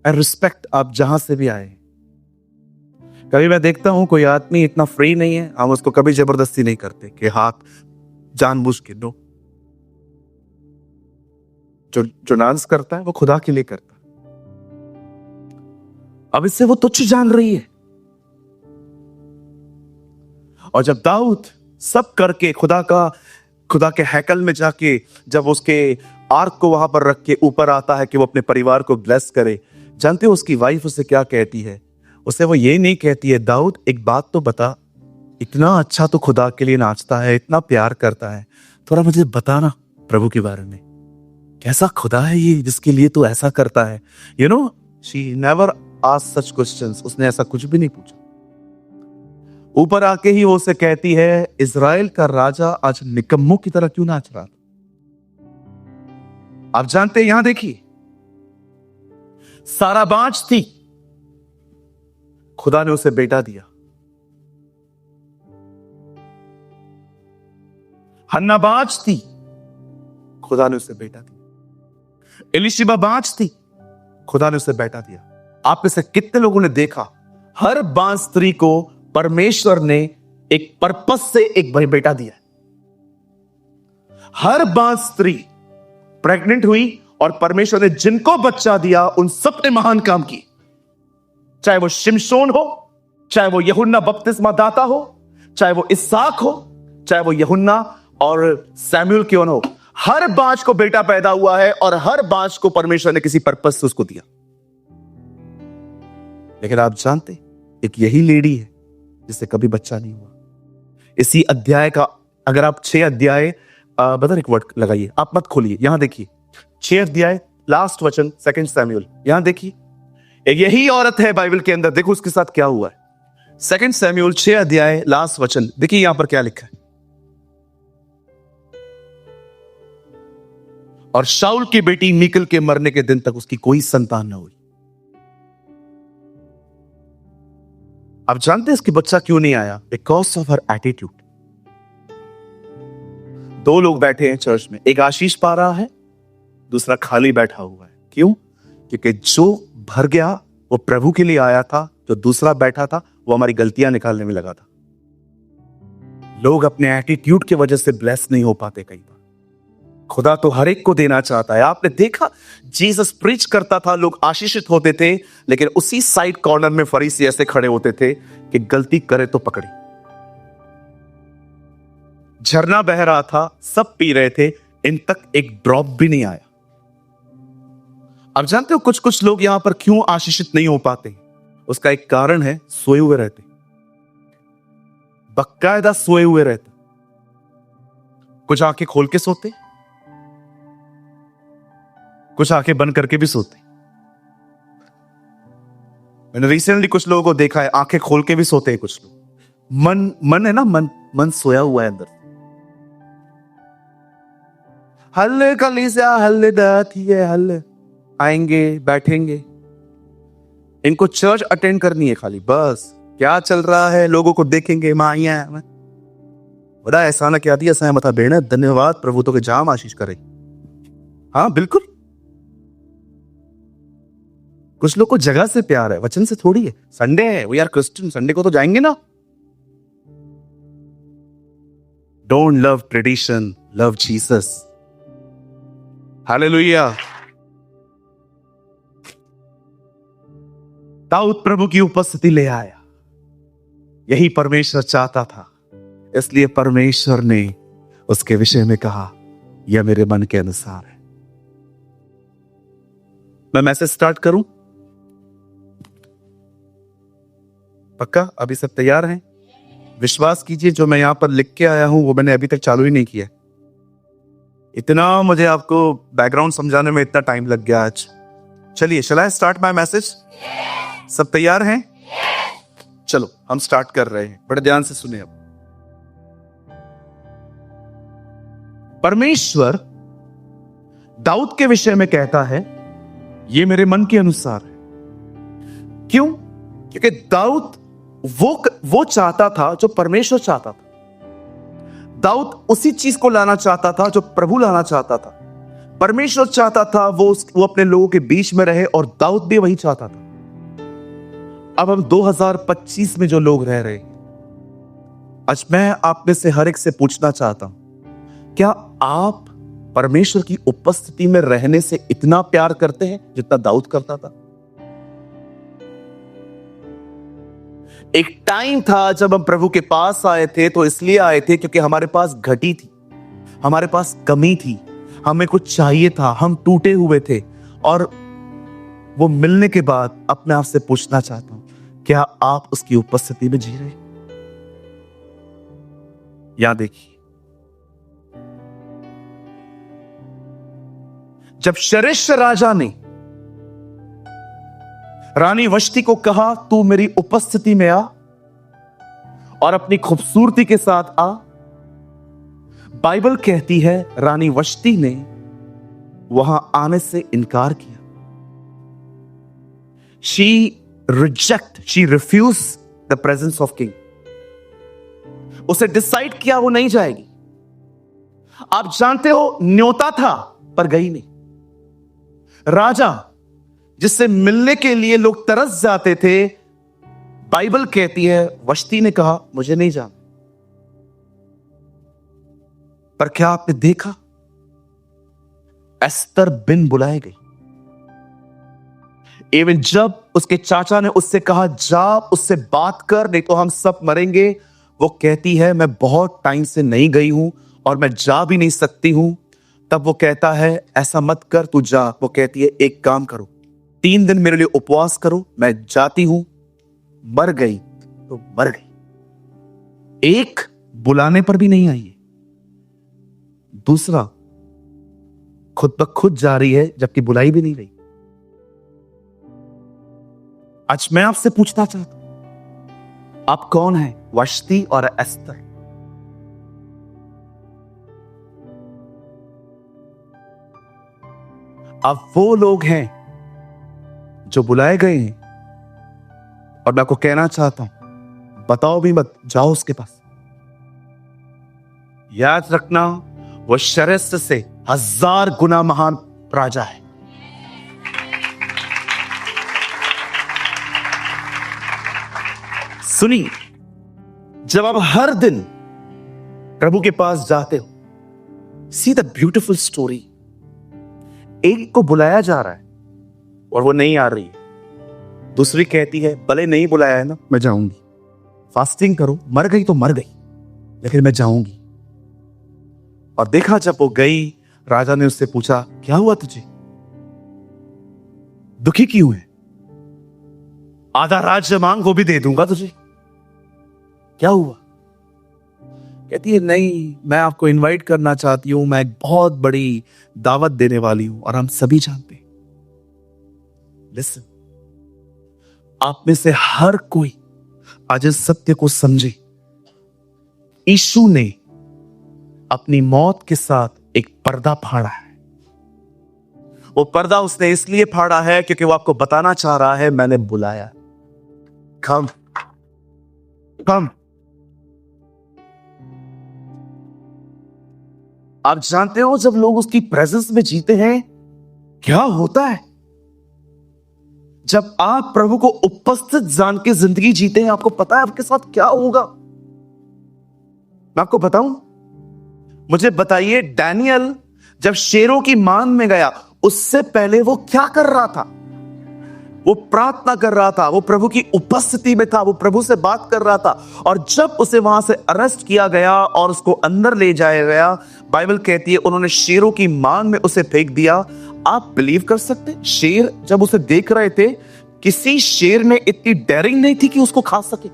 रिस्पेक्ट आप जहां से भी आए, कभी मैं देखता हूं कोई आदमी इतना फ्री नहीं है, हम उसको कभी जबरदस्ती नहीं करते कि हाथ जानबूझ के। नो, जो डांस करता है वो खुदा के लिए करता है। अब इससे वो तुच्छ जान रही है। और जब दाऊद सब करके खुदा के हैकल में जाके, जब उसके आर्क को वहां पर रख के ऊपर आता है कि वो अपने परिवार को ब्लेस करे, जानते हो उसकी वाइफ उसे क्या कहती है? उसे वो ये नहीं कहती है, दाऊद एक बात तो बता, इतना अच्छा तो खुदा के लिए नाचता है, इतना प्यार करता है, थोड़ा मुझे बताना प्रभु के बारे में, कैसा खुदा है ये जिसके लिए तू ऐसा करता है? She never ask such questions. उसने ऐसा कुछ भी नहीं पूछा। ऊपर आके ही वो उसे कहती है, इजराइल का राजा आज निकम्मों की तरह क्यों नाच रहा था? आप जानते हैं, यहां देखिए, सारा बाँझ थी, खुदा ने उसे बेटा दिया। हन्ना बाँझ थी, खुदा ने उसे बेटा दिया। एलिशिबा बाँझ थी, खुदा ने उसे बेटा दिया। आप में से कितने लोगों ने देखा, हर बाँझ स्त्री को परमेश्वर ने एक पर्पस से एक बेटा दिया। हर बाँझ स्त्री प्रेग्नेंट हुई और परमेश्वर ने जिनको बच्चा दिया उन सब ने महान काम किए। चाहे वो शिमशोन हो, चाहे वो यूहन्ना बपतिस्मा दाता हो, चाहे वो इसहाक हो, चाहे वो यूहन्ना और सैमुअल क्यों हो, हर बाँझ को बेटा पैदा हुआ है और हर बाँझ को परमेश्वर ने किसी पर्पस से उसको दिया। लेकिन आप जानते, एक यही लेडी है जिससे कभी बच्चा नहीं हुआ। इसी अध्याय का अगर आप 6 अध्याय बदर एक वर्ड लगाइए, आप मत खोलिए, यहां देखिए 6 अध्याय लास्ट वचन 2 सैमुअल, यहां देखिए, एक यही औरत है बाइबल के अंदर, देखो उसके साथ क्या हुआ है। 2 सैमुअल 6 अध्याय लास्ट वचन देखिए, यहां पर क्या लिखा है। और शाऊल की बेटी मीकल के मरने के दिन तक उसकी कोई संतान न हुई। आप जानते हैं इसकी बच्चा क्यों नहीं आया? Because of her attitude. 2 लोग बैठे हैं चर्च में, एक आशीष पा रहा है, दूसरा खाली बैठा हुआ है। क्यों? क्योंकि जो भर गया वो प्रभु के लिए आया था, जो दूसरा बैठा था वो हमारी गलतियां निकालने में लगा था। लोग अपने एटीट्यूड की वजह से ब्लेस नहीं हो पाते। कई बार खुदा तो हर एक को देना चाहता है। आपने देखा, जीसस प्रीच करता था, लोग आशीषित होते थे, लेकिन उसी साइड कॉर्नर में फरीसी ऐसे खड़े होते थे कि गलती करे तो पकड़ी। झरना बह रहा था, सब पी रहे थे, इन तक एक ड्रॉप भी नहीं आया। अब जानते हो कुछ कुछ लोग यहां पर क्यों आशीषित नहीं हो पाते? उसका एक कारण है, सोए हुए रहते, बकायदा सोए हुए रहते। कुछ आंखें खोल के सोते, कुछ आंखें बंद करके भी सोते। मैंने रिसेंटली कुछ लोगों को देखा है, आंखें खोल के भी सोते हैं कुछ लोग। मन है ना, मन सोया हुआ है अंदर। हल्ले कलीसिया, हल्ले दाती है, हल्ले आएंगे बैठेंगे, इनको चर्च अटेंड करनी है खाली, बस क्या चल रहा है लोगों को देखेंगे। माइया बड़ा एहसान क्या दिया असा मथा भेण, धन्यवाद प्रभु तो के जाम आशीष करे। हाँ बिल्कुल, कुछ लोग को जगह से प्यार है, वचन से थोड़ी है। संडे है, वी आर क्रिश्चियन, संडे को तो जाएंगे ना। Don't love tradition, love Jesus. Hallelujah. Daud प्रभु की उपस्थिति ले आया, यही परमेश्वर चाहता था, इसलिए परमेश्वर ने उसके विषय में कहा, यह मेरे मन के अनुसार है। मैं मैसेज स्टार्ट करूं? पक्का? अभी सब तैयार हैं? विश्वास कीजिए, जो मैं यहां पर लिख के आया हूं वो मैंने अभी तक चालू ही नहीं किया। इतना मुझे आपको बैकग्राउंड समझाने में इतना टाइम लग गया आज। चलिए, शैल आई स्टार्ट माय मैसेज? सब तैयार हैं? चलो हम स्टार्ट कर रहे हैं, बड़े ध्यान से सुने। अब परमेश्वर दाऊद के विषय में कहता है, ये मेरे मन के अनुसार है। क्यों? क्योंकि दाऊद वो चाहता था जो परमेश्वर चाहता था। दाऊद उसी चीज को लाना चाहता था जो प्रभु लाना चाहता था। परमेश्वर चाहता था वो अपने लोगों के बीच में रहे, और दाऊद भी वही चाहता था। अब हम 2025 में जो लोग रह रहे हैं, आज मैं आप में से हर एक से पूछना चाहता हूं, क्या आप परमेश्वर की उपस्थिति में रहने से इतना प्यार करते हैं जितना दाऊद करता था? एक टाइम था जब हम प्रभु के पास आए थे तो इसलिए आए थे क्योंकि हमारे पास घटी थी, हमारे पास कमी थी, हमें कुछ चाहिए था, हम टूटे हुए थे। और वो मिलने के बाद अपने आप से पूछना चाहता हूं, क्या आप उसकी उपस्थिति में जी रहे? यहां देखिए, जब शरेश राजा ने रानी वष्टी को कहा, तू मेरी उपस्थिति में आ और अपनी खूबसूरती के साथ आ। बाइबल कहती है रानी वष्टी ने वहां आने से इनकार किया। she refused the presence of king. उसे डिसाइड किया वो नहीं जाएगी। आप जानते हो, न्योता था पर गई नहीं। राजा जिससे मिलने के लिए लोग तरस जाते थे, बाइबल कहती है वष्टी ने कहा मुझे नहीं जाना। पर क्या आपने देखा, एस्तर बिन बुलाए गई। एवं जब उसके चाचा ने उससे कहा जा उससे बात कर, नहीं तो हम सब मरेंगे, वो कहती है मैं बहुत टाइम से नहीं गई हूं और मैं जा भी नहीं सकती हूं। तब वो कहता है ऐसा मत कर, तू जा। वो कहती है एक काम करो, 3 दिन मेरे लिए उपवास करो, मैं जाती हूं। मर गई तो मर गई। एक, बुलाने पर भी नहीं आई है। दूसरा, खुद ब खुद जा रही है जबकि बुलाई भी नहीं रही। आज मैं आपसे पूछना चाहता हूं, आप कौन हैं, वष्टी और एस्तर? आप वो लोग हैं जो बुलाए गए हैं, और मैं आपको कहना चाहता हूं, बताओ भी मत, जाओ उसके पास। याद रखना, वो शरस्त से 1000 गुना महान राजा है। सुनिए, जब आप हर दिन प्रभु के पास जाते हो, सी द ब्यूटीफुल स्टोरी। एक को बुलाया जा रहा है और वो नहीं आ रही है। दूसरी कहती है भले नहीं बुलाया है ना, मैं जाऊंगी। फास्टिंग करो, मर गई तो मर गई, लेकिन मैं जाऊंगी। और देखा जब वो गई, राजा ने उससे पूछा क्या हुआ तुझे, दुखी क्यों है? आधा राज्य मांग, वो भी दे दूंगा तुझे। क्या हुआ? कहती है नहीं, मैं आपको इनवाइट करना चाहती हूं, मैं एक बहुत बड़ी दावत देने वाली हूं और हम सभी जानते हैं। लिसन, आप में से हर कोई आज इस सत्य को समझे। यीशु ने अपनी मौत के साथ एक पर्दा फाड़ा है। वो पर्दा उसने इसलिए फाड़ा है क्योंकि वो आपको बताना चाह रहा है मैंने बुलाया। कम कम। आप जानते हो जब लोग उसकी प्रेजेंस में जीते हैं क्या होता है? जब आप प्रभु को उपस्थित जान के जिंदगी जीते हैं, आपको पता है आपके साथ क्या होगा। मैं आपको बताऊं, मुझे बताइए, डैनियल जब शेरों की मान में गया, उससे पहले वो क्या कर रहा था? वो प्रार्थना कर रहा था, वो प्रभु की उपस्थिति में था, वो प्रभु से बात कर रहा था। और जब उसे वहां से अरेस्ट किया गया और उसको अंदर ले जाया गया, बाइबल कहती है उन्होंने शेरों की मान में उसे फेंक दिया। आप बिलीव कर सकते हैं, शेर जब उसे देख रहे थे, किसी शेर में इतनी डेयरिंग नहीं थी कि उसको खा सके।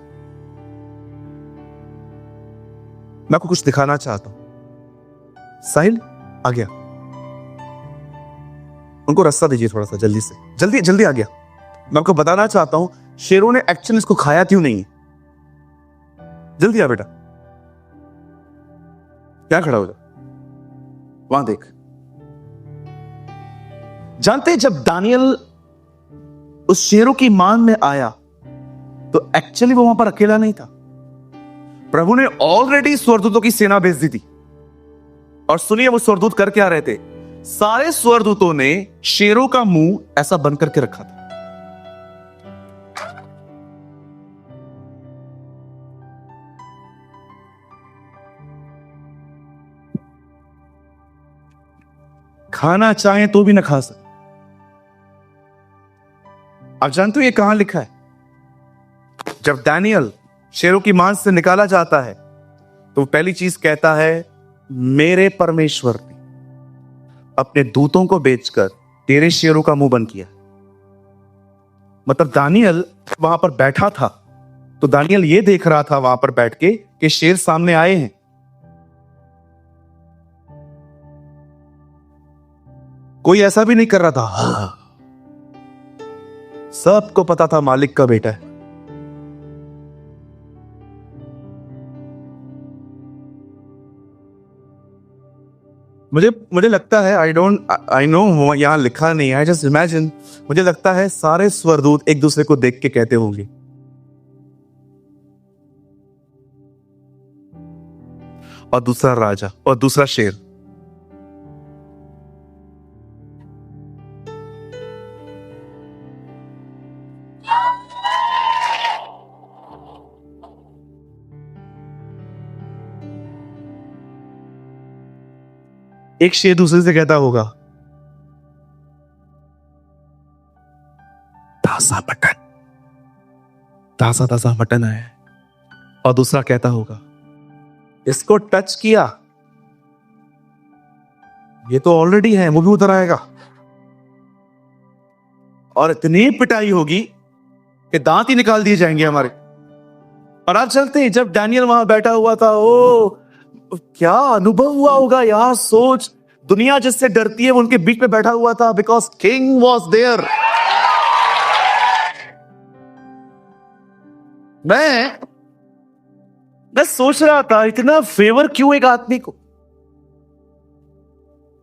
मैं आपको कुछ दिखाना चाहता हूं। साहिल आ गया, उनको रास्ता दीजिए थोड़ा सा, जल्दी से, जल्दी जल्दी आ गया। मैं आपको बताना चाहता हूं शेरों ने एक्चुअली इसको खाया क्यों नहीं। जल्दी आ बेटा, क्या खड़ा हो जा, वहां देख। जानते हैं जब दानियल उस शेरों की मान में आया तो एक्चुअली वो वहां पर अकेला नहीं था। प्रभु ने ऑलरेडी स्वर्गदूतों की सेना भेज दी थी। और सुनिए वो स्वर्गदूत कर क्या रहे थे? सारे स्वर्गदूतों ने शेरों का मुंह ऐसा बंद करके रखा था। खाना चाहे तो भी ना खा सकते। आप जानते हो ये कहां लिखा है? जब दानियल शेरों की मान से निकाला जाता है तो पहली चीज कहता है मेरे परमेश्वर ने अपने दूतों को भेजकर तेरे शेरों का मुंह बंद किया। मतलब दानियल वहां पर बैठा था तो दानियल ये देख रहा था वहां पर बैठ के कि शेर सामने आए हैं। कोई ऐसा भी नहीं कर रहा था सबको पता था मालिक का बेटा है। मुझे लगता है, आई नो यहां लिखा नहीं है, आई जस्ट इमेजिन, मुझे लगता है सारे स्वर्गदूत एक दूसरे को देख के कहते होंगे, और दूसरा राजा और दूसरा शेर। एक शेर दूसरे से कहता होगा, ताजा मटन, ताजा ताजा मटन आया है। और दूसरा कहता होगा, इसको टच किया, ये तो ऑलरेडी है, वो भी उधर आएगा। और इतनी पिटाई होगी कि दांत ही निकाल दिए जाएंगे हमारे। और आप चलते हैं, जब डैनियल वहां बैठा हुआ था, ओ क्या अनुभव हुआ होगा यार। सोच, दुनिया जिससे डरती है वो उनके बीच में बैठा हुआ था, बिकॉज किंग वॉज देयर। मैं सोच रहा था, इतना फेवर क्यों एक आदमी को?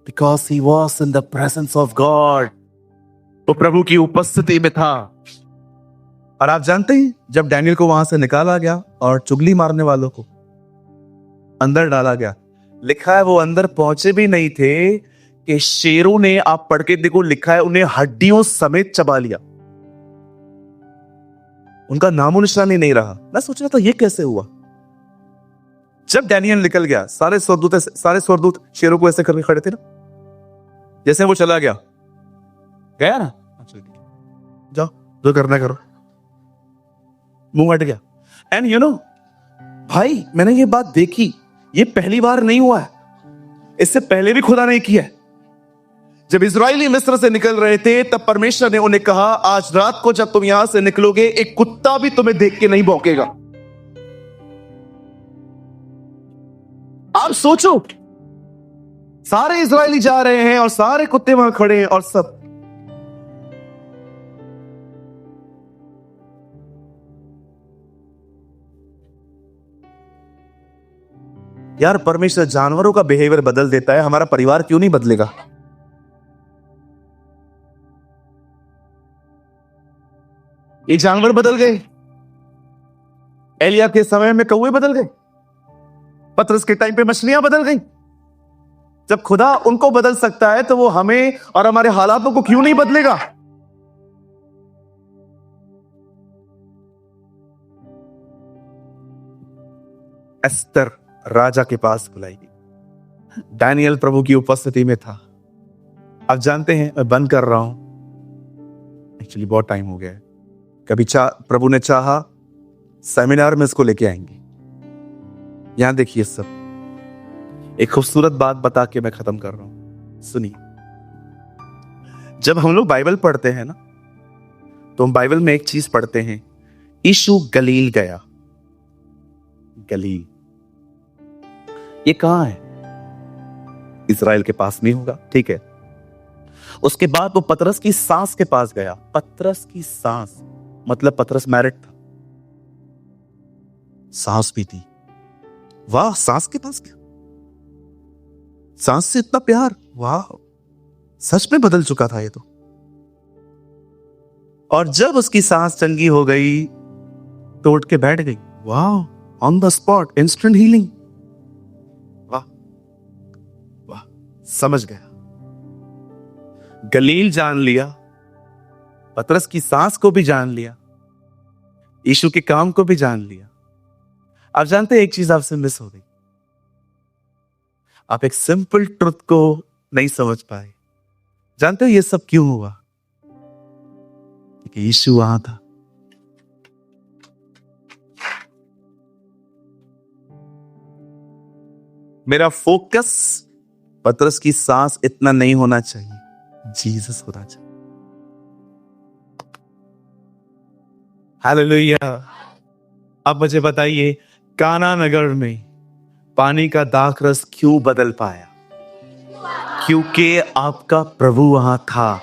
Because he was in the presence of God, वो प्रभु की उपस्थिति में था। और आप जानते हैं, जब डैनियल को वहां से निकाला गया और चुगली मारने वालों को अंदर डाला गया, लिखा है वो अंदर पहुंचे भी नहीं थे कि शेरों ने, आप पढ़ के देखो, लिखा है उन्हें हड्डियों समेत चबा लिया, उनका नामो निशान ही नहीं रहा। मैं सोच रहा था ये कैसे हुआ। जब डैनियल निकल गया, सारे स्वर्गदूत शेरों को ऐसे करके खड़े थे ना, जैसे वो चला गया ना, जाओ जो करना करो, मुंह हट गया। एंड यू नो भाई, मैंने ये बात देखी, ये पहली बार नहीं हुआ है, इससे पहले भी खुदा ने किया है। जब इजराइली मिस्र से निकल रहे थे, तब परमेश्वर ने उन्हें कहा, आज रात को जब तुम यहां से निकलोगे, एक कुत्ता भी तुम्हें देख के नहीं भौंकेगा। आप सोचो, सारे इजरायली जा रहे हैं और सारे कुत्ते वहां खड़े हैं और सब। यार, परमेश्वर जानवरों का बिहेवियर बदल देता है, हमारा परिवार क्यों नहीं बदलेगा? ये जानवर बदल गए, एलिया के समय में कौवे बदल गए, पतरस के टाइम पे मछलियां बदल गई। जब खुदा उनको बदल सकता है, तो वो हमें और हमारे हालातों को क्यों नहीं बदलेगा? एस्तर राजा के पास बुलाई गई, डैनियल प्रभु की उपस्थिति में था। आप जानते हैं, मैं बंद कर रहा हूं, एक्चुअली बहुत टाइम हो गया है। कभी प्रभु ने चाहा, सेमिनार में इसको लेके आएंगे। यहां देखिए, सब एक खूबसूरत बात बता के मैं खत्म कर रहा हूं, सुनिए। जब हम लोग बाइबल पढ़ते हैं ना, तो हम बाइबल में एक चीज पढ़ते हैं, यीशु गलील गया। गलील ये कहां है? इजराइल के पास नहीं होगा, ठीक है। उसके बाद वो पतरस की सास के पास गया। पतरस की सास मतलब पतरस मैरिड था, सास भी थी। वाह, सास के पास गया, सास से इतना प्यार, वाह, सच में बदल चुका था ये तो। और जब उसकी सांस चंगी हो गई तो उठ के बैठ गई। वाह, on the spot, instant healing. वाह वाह, समझ गया, गलील जान लिया, पतरस की सांस को भी जान लिया, यीशु के काम को भी जान लिया। आप जानते हैं, एक चीज आपसे मिस हो गई, आप एक सिंपल ट्रुथ को नहीं समझ पाए। जानते हो ये सब क्यों हुआ? क्योंकि यीशु वहां था। मेरा फोकस पतरस की सांस इतना नहीं होना चाहिए, जीसस होना चाहिए। हालेलुया। अब मुझे बताइए, काना नगर में पानी का दाख रस क्यों बदल पाया? क्योंकि आपका प्रभु वहां था।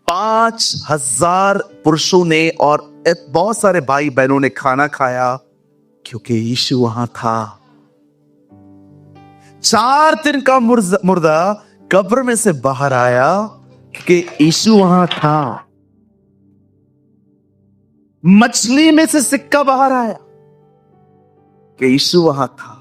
5,000 पुरुषों ने और बहुत सारे भाई बहनों ने खाना खाया क्योंकि यीशु वहां था। 4 दिन का मुर्दा कब्र में से बाहर आया क्योंकि यीशु वहां था। मछली में से सिक्का बाहर आया कि यीशु वहां था।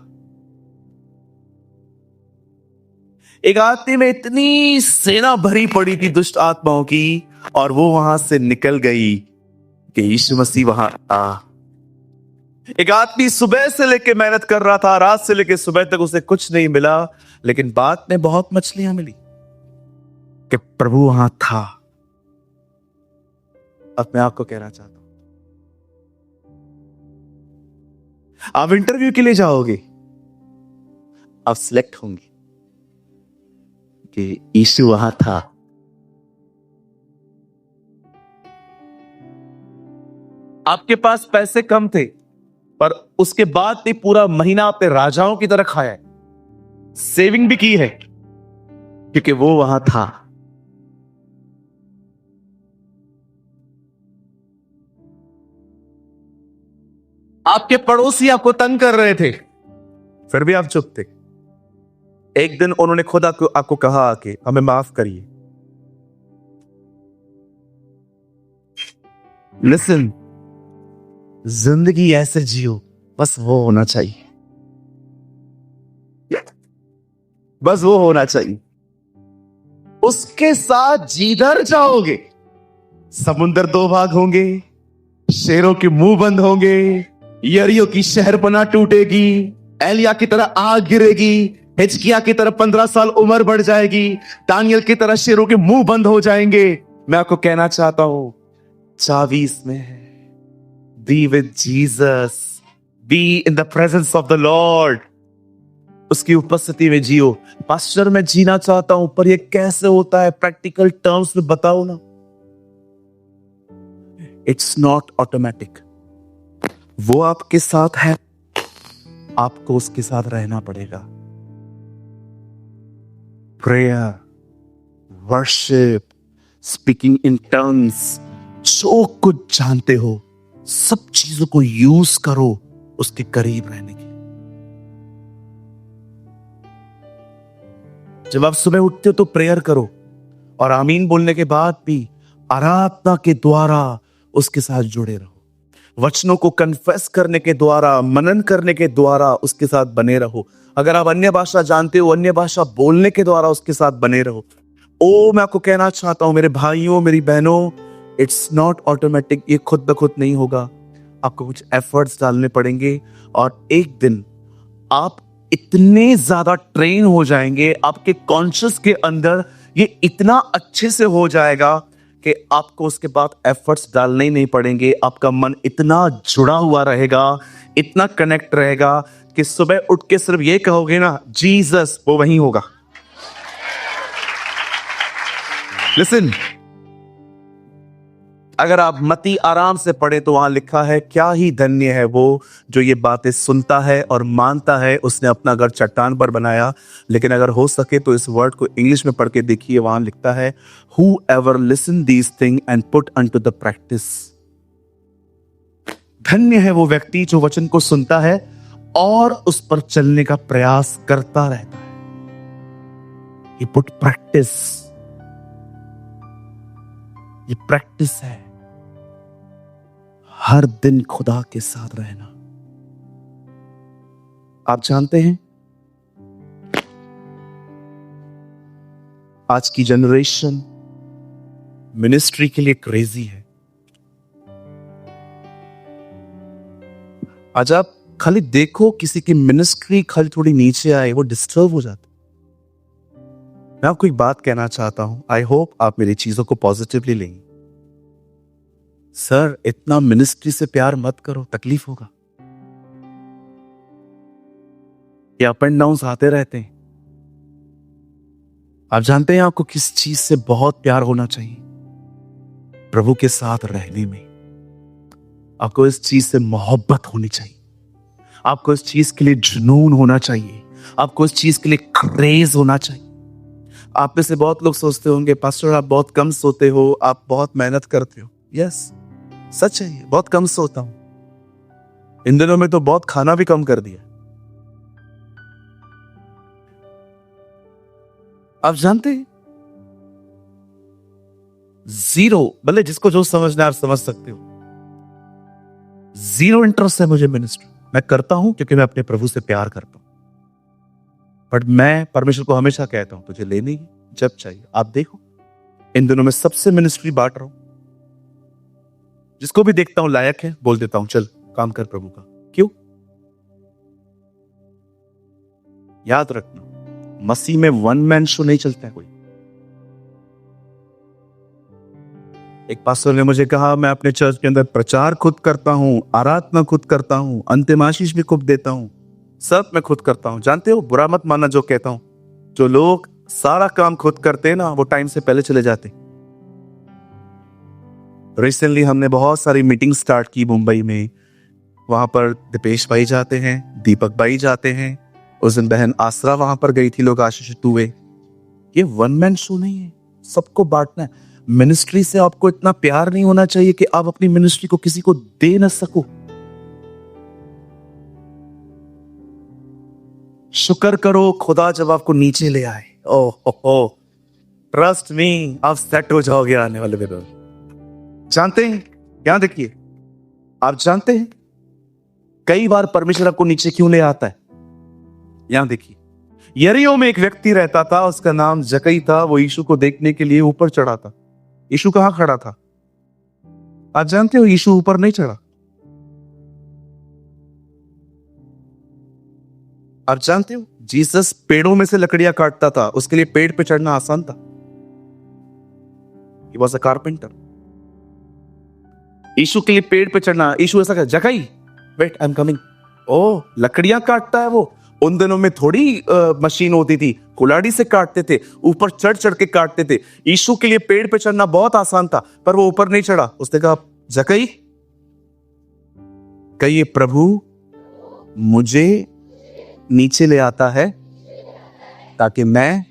एक आदमी में इतनी सेना भरी पड़ी थी दुष्ट आत्माओं की और वो वहां से निकल गई कि यीशु मसीह वहां था। एक आदमी सुबह से लेके मेहनत कर रहा था, रात से लेके सुबह तक उसे कुछ नहीं मिला, लेकिन बाद में बहुत मछलियां मिली कि प्रभु वहां था। अब मैं आपको कहना चाहता हूं, आप इंटरव्यू के लिए जाओगे, आप सिलेक्ट होंगे कि यीशु वहां था। आपके पास पैसे कम थे पर उसके बाद भी पूरा महीना आपने राजाओं की तरह खाया है, सेविंग भी की है क्योंकि वो वहां था। आपके पड़ोसी आपको तंग कर रहे थे फिर भी आप चुप थे। एक दिन उन्होंने खुद आपको कहा कि हमें माफ करिए। लिसन, जिंदगी ऐसे जियो, बस वो होना चाहिए, बस वो होना चाहिए। उसके साथ जिधर जाओगे समुंदर 2 भाग होंगे, शेरों के मुंह बंद होंगे, यरियों की शहरपनाह टूटेगी, एलिया की तरह आग गिरेगी, हिजकिय्याह की तरह 15 साल उम्र बढ़ जाएगी, दानियल की तरह शेरों के मुंह बंद हो जाएंगे। मैं आपको कहना चाहता हूं, चाबी इसमें है। Be with Jesus, be in the presence of the Lord. उसकी उपस्थिति में जियो। पास्टर मैं जीना चाहता हूं पर ये कैसे होता है, प्रैक्टिकल टर्म्स में बताओ ना। It's not automatic. वो आपके साथ है, आपको उसके साथ रहना पड़ेगा। Prayer, worship, speaking in tongues, जो कुछ जानते हो सब चीजों को यूज करो उसके करीब रहने के। जब आप सुबह उठते हो तो प्रेयर करो और आमीन बोलने के बाद भी आराधना के द्वारा उसके साथ जुड़े रहो। वचनों को कन्फेस करने के द्वारा, मनन करने के द्वारा उसके साथ बने रहो। अगर आप अन्य भाषा जानते हो, अन्य भाषा बोलने के द्वारा उसके साथ बने रहो। मैं आपको कहना चाहता हूं मेरे भाइयों, मेरी बहनों, इट्स नॉट ऑटोमेटिक। ये खुद ब खुद नहीं होगा, आपको कुछ एफर्ट्स डालने पड़ेंगे और एक दिन आप इतने ज्यादा ट्रेन हो जाएंगे, आपके कॉन्शियस के अंदर ये इतना अच्छे से हो जाएगा कि आपको उसके बाद एफर्ट्स डालने ही नहीं पड़ेंगे। आपका मन इतना जुड़ा हुआ रहेगा, इतना कनेक्ट रहेगा कि सुबह उठ के सिर्फ ये कहोगे ना जीसस, वो वहीं होगा। लिसन, अगर आप मती आराम से पढ़े तो वहां लिखा है, क्या ही धन्य है वो जो ये बातें सुनता है और मानता है। उसने अपना घर चट्टान पर बनाया। लेकिन अगर हो सके तो इस वर्ड को इंग्लिश में पढ़ के देखिए, वहां लिखता है whoever listen these things and put unto the practice। धन्य है वो व्यक्ति जो वचन को सुनता है और उस पर चलने का प्रयास करता रहता है। ये पुट प्रैक्टिस, ये प्रैक्टिस है, हर दिन खुदा के साथ रहना। आप जानते हैं आज की जनरेशन मिनिस्ट्री के लिए क्रेजी है। आज आप खाली देखो किसी की मिनिस्ट्री खाली थोड़ी नीचे आए, वो डिस्टर्ब हो जाता। मैं आपको एक बात कहना चाहता हूं, आई होप आप मेरी चीजों को पॉजिटिवली लेंगे। सर इतना मिनिस्ट्री से प्यार मत करो, तकलीफ होगा। ये अप एंड डाउन आते रहते हैं। आप जानते हैं आपको किस चीज से बहुत प्यार होना चाहिए? प्रभु के साथ रहने में आपको इस चीज से मोहब्बत होनी चाहिए। आपको इस चीज के लिए जुनून होना चाहिए। आपको इस चीज के लिए क्रेज होना चाहिए। आप में से बहुत लोग सोचते होंगे पास्टर आप बहुत कम सोते हो, आप बहुत मेहनत करते हो। यस, सच है, ये बहुत कम सोता हूं। इन दिनों में तो बहुत खाना भी कम कर दिया। आप जानते हैं, जीरो, भले जिसको जो समझना है आप समझ सकते हो, जीरो इंटरेस्ट है मुझे मिनिस्ट्री। मैं करता हूं क्योंकि मैं अपने प्रभु से प्यार करता हूं। बट मैं परमेश्वर को हमेशा कहता हूं तुझे लेनी है जब चाहिए। आप देखो, इन दिनों में सबसे मिनिस्ट्री बांट रहा हूं। जिसको भी देखता हूं लायक है, बोल देता हूं चल काम कर प्रभु का। क्यों? याद रखना, मसीह में वन मैन शो नहीं चलता है कोई। एक पास्टर ने मुझे कहा मैं अपने चर्च के अंदर प्रचार खुद करता हूं, आराधना खुद करता हूं, अंतिम आशीष भी खुद देता हूं, सब मैं खुद करता हूं। जानते हो, बुरा मत मानना जो कहता हूं, जो लोग सारा काम खुद करते हैं ना, वो टाइम से पहले चले जाते। रिसेंटली हमने बहुत सारी मीटिंग स्टार्ट की मुंबई में। वहां पर दीपेश भाई जाते हैं, दीपक भाई जाते हैं, उस दिन बहन आसरा वहां पर गई थी, लोग आशीषित हुए। ये वन मैन शो नहीं है, सबको बांटना है। मिनिस्ट्री से आपको इतना प्यार नहीं होना चाहिए कि आप अपनी मिनिस्ट्री को किसी को दे ना सको। शुक्र करो खुदा जब आपको नीचे ले आए। ओह, ट्रस्ट मी, आप सेट हो जाओगे आने वाले दिनों। जानते हैं, यहां देखिए, आप जानते हैं कई बार परमेश्वर आपको नीचे क्यों ले आता है? यहां देखिए, यरीहो में एक व्यक्ति रहता था, उसका नाम जकई था। वो यीशु को देखने के लिए ऊपर चढ़ा था। यीशु कहां खड़ा था? आप जानते हो, यीशु ऊपर नहीं चढ़ा। आप जानते हो, जीसस पेड़ों में से लकड़ियां काटता था, उसके लिए पेड़ पे चढ़ना आसान था। He was a carpenter। यीशु के लिए पेड़ पे चढ़ना, यीशु ऐसा कहा, जकई वेट आई एम कमिंग। ओ, लकड़ियां काटता है वो। उन दिनों में थोड़ी मशीन होती थी, कुल्हाड़ी से काटते थे, ऊपर चढ़ चढ़ के काटते थे। यीशु के लिए पेड़ पे चढ़ना बहुत आसान था, पर वो ऊपर नहीं चढ़ा। उसने कहा, जकई कहिए प्रभु मुझे नीचे ले आता है ताकि मैं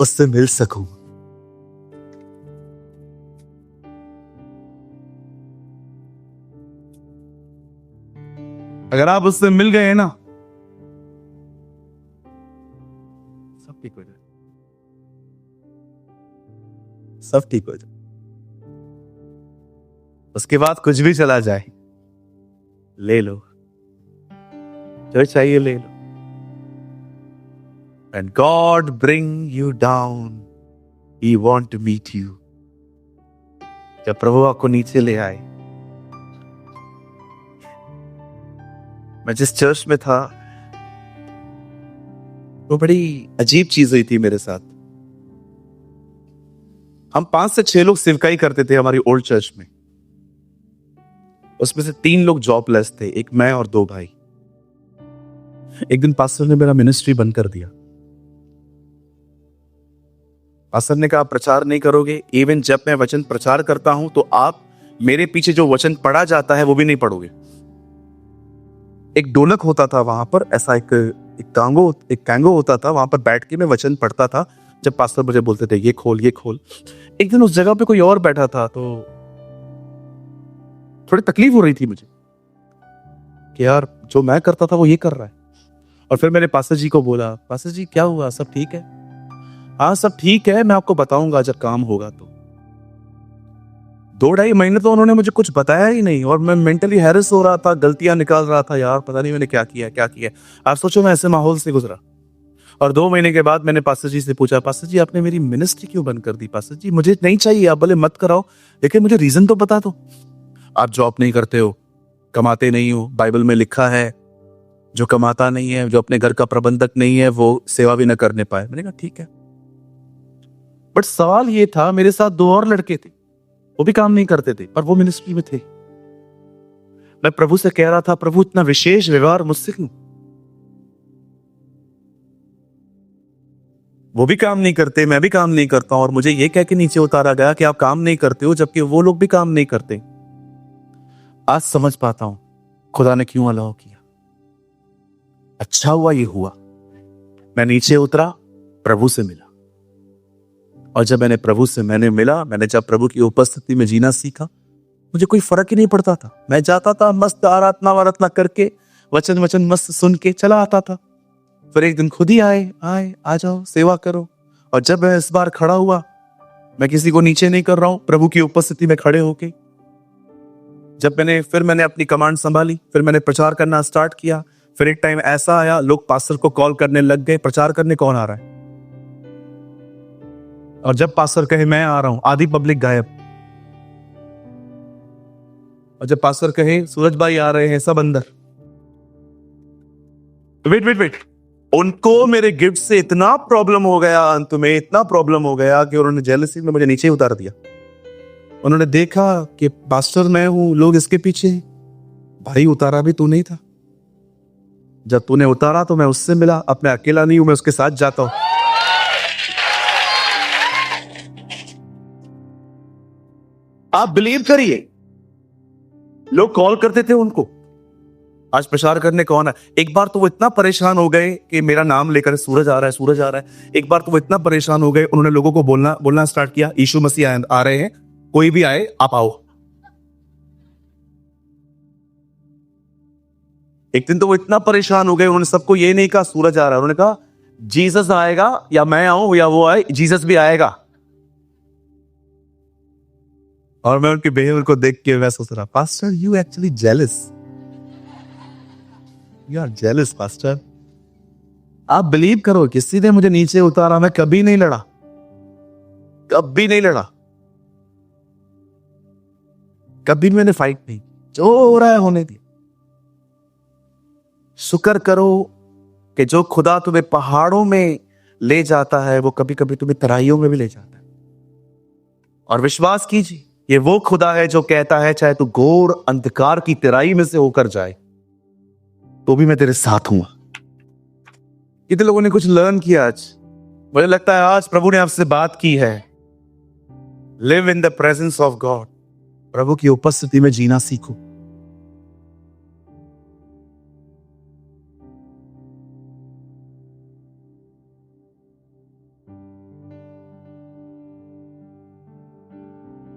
उससे मिल सकूं। अगर आप उससे मिल गए ना, सब ठीक हो जाए, सब ठीक हो जाए। उसके बाद कुछ भी चला जाए, ले लो जो चाहिए, ले लो। And God bring you down, He want to meet you। जब प्रभु आपको नीचे ले आए। मैं जिस चर्च में था, वो बड़ी अजीब चीज हुई थी मेरे साथ। हम 5 से 6 लोग सेवकाई करते थे हमारी ओल्ड चर्च में। उसमें से 3 लोग जॉबलेस थे, एक मैं और 2 भाई। एक दिन पास्टर ने मेरा मिनिस्ट्री बंद कर दिया। पास्टर ने कहा, प्रचार नहीं करोगे। इवन जब मैं वचन प्रचार करता हूं तो आप मेरे पीछे जो वचन पढ़ा जाता है वो भी नहीं पढ़ोगे। एक ढोलक होता था वहां पर, ऐसा एक कैंगो होता था, वहां पर बैठ के मैं वचन पढ़ता था। जब पास्टर मुझे बोलते थे ये खोल ये खोल। एक दिन उस जगह पे कोई और बैठा था, तो थोड़ी तकलीफ हो रही थी मुझे कि यार जो मैं करता था वो ये कर रहा है। और फिर मैंने पास्टर जी को बोला, पास्टर जी क्या हुआ, सब ठीक है? हाँ सब ठीक है, मैं आपको बताऊंगा जब काम होगा। तो 2-2.5 महीने तो उन्होंने मुझे कुछ बताया ही नहीं, और मैं मेंटली हैरेस हो रहा था, गलतियां निकाल रहा था, यार पता नहीं मैंने क्या किया। आप सोचो मैं ऐसे माहौल से गुजरा। और 2 महीने के बाद मैंने पास्टर जी से पूछा, पास्टर जी आपने मेरी मिनिस्ट्री क्यों बंद कर दी? पास्टर जी मुझे नहीं चाहिए, आप भले मत कराओ, लेकिन मुझे रीजन तो बता दो। आप जॉब नहीं करते हो, कमाते नहीं हो, बाइबल में लिखा है जो कमाता नहीं है, जो अपने घर का प्रबंधक नहीं है, वो सेवा भी न करने पाए। मैंने कहा ठीक है, बट सवाल ये था, मेरे साथ 2 और लड़के थे, वो भी काम नहीं करते थे, पर वो मिनिस्ट्री में थे। मैं प्रभु से कह रहा था, प्रभु इतना विशेष व्यवहार मुझसे क्यों? वो भी काम नहीं करते, मैं भी काम नहीं करता हूं, और मुझे ये कह के नीचे उतारा गया कि आप काम नहीं करते हो, जबकि वो लोग भी काम नहीं करते। आज समझ पाता हूं खुदा ने क्यों अलाउ किया। अच्छा हुआ ये हुआ, मैं नीचे उतरा, प्रभु से मिला। और जब मैंने प्रभु से मिला, मैंने जब प्रभु की उपस्थिति में जीना सीखा, मुझे कोई फर्क ही नहीं पड़ता था। मैं जाता था मस्त आराधना वाराधना करके, वचन मस्त सुन के चला आता था। फिर एक दिन खुद ही आए आ जाओ सेवा करो। और जब मैं इस बार खड़ा हुआ, मैं किसी को नीचे नहीं कर रहा हूं, प्रभु की उपस्थिति में खड़े होके जब मैंने अपनी कमांड संभाली, फिर मैंने प्रचार करना स्टार्ट किया। फिर एक टाइम ऐसा आया, लोग पास्टर को कॉल करने लग गए, प्रचार करने कौन आ रहा है? और जब पास्टर कहे मैं आ रहा हूं, आधी पब्लिक गायब। और जब पास्टर कहे सूरज भाई आ रहे हैं, सब अंदर। वेट, उनको मेरे गिफ्ट से इतना प्रॉब्लम हो गया, अंत में इतना प्रॉब्लम हो गया कि उन्होंने जेलसी में मुझे नीचे ही उतार दिया। उन्होंने देखा कि पास्टर मैं हूं, लोग इसके पीछे हैं। भाई उतारा भी तू नहीं था, जब तूने उतारा तो मैं उससे मिला। अब मैं अकेला नहीं हूं, मैं उसके साथ जाता हूं। आप बिलीव करिए, लोग कॉल करते थे उनको, आज प्रचार करने कौन है। एक बार तो वो इतना परेशान हो गए कि मेरा नाम लेकर सूरज आ रहा है। एक बार तो वो इतना परेशान हो गए, उन्होंने लोगों को बोलना स्टार्ट किया, यीशु मसीह आ रहे हैं, कोई भी आए आप आओ। एक दिन तो वो इतना परेशान हो गए, उन्होंने सबको ये नहीं कहा सूरज आ रहा है, उन्होंने कहा जीसस आएगा, या मैं आऊं या वो आए, जीसस भी आएगा। और मैं उनके बिहेवियर को देख के मैं सोच रहा, pastor you actually jealous, you are jealous pastor. आप बिलीव करो, किसी ने मुझे नीचे उतारा, मैं कभी नहीं लड़ा, कभी मैंने फाइट नहीं। जो हो रहा है होने दिया। शुक्र करो कि जो खुदा तुम्हें पहाड़ों में ले जाता है, वो कभी कभी तुम्हें तराइयों में भी ले जाता है। और विश्वास कीजिए, ये वो खुदा है जो कहता है चाहे तू घोर अंधकार की तराई में से होकर जाए तो भी मैं तेरे साथ हूं। कितने लोगों ने कुछ लर्न किया आज? मुझे लगता है आज प्रभु ने आपसे बात की है। Live in the presence of God. प्रभु की उपस्थिति में जीना सीखो।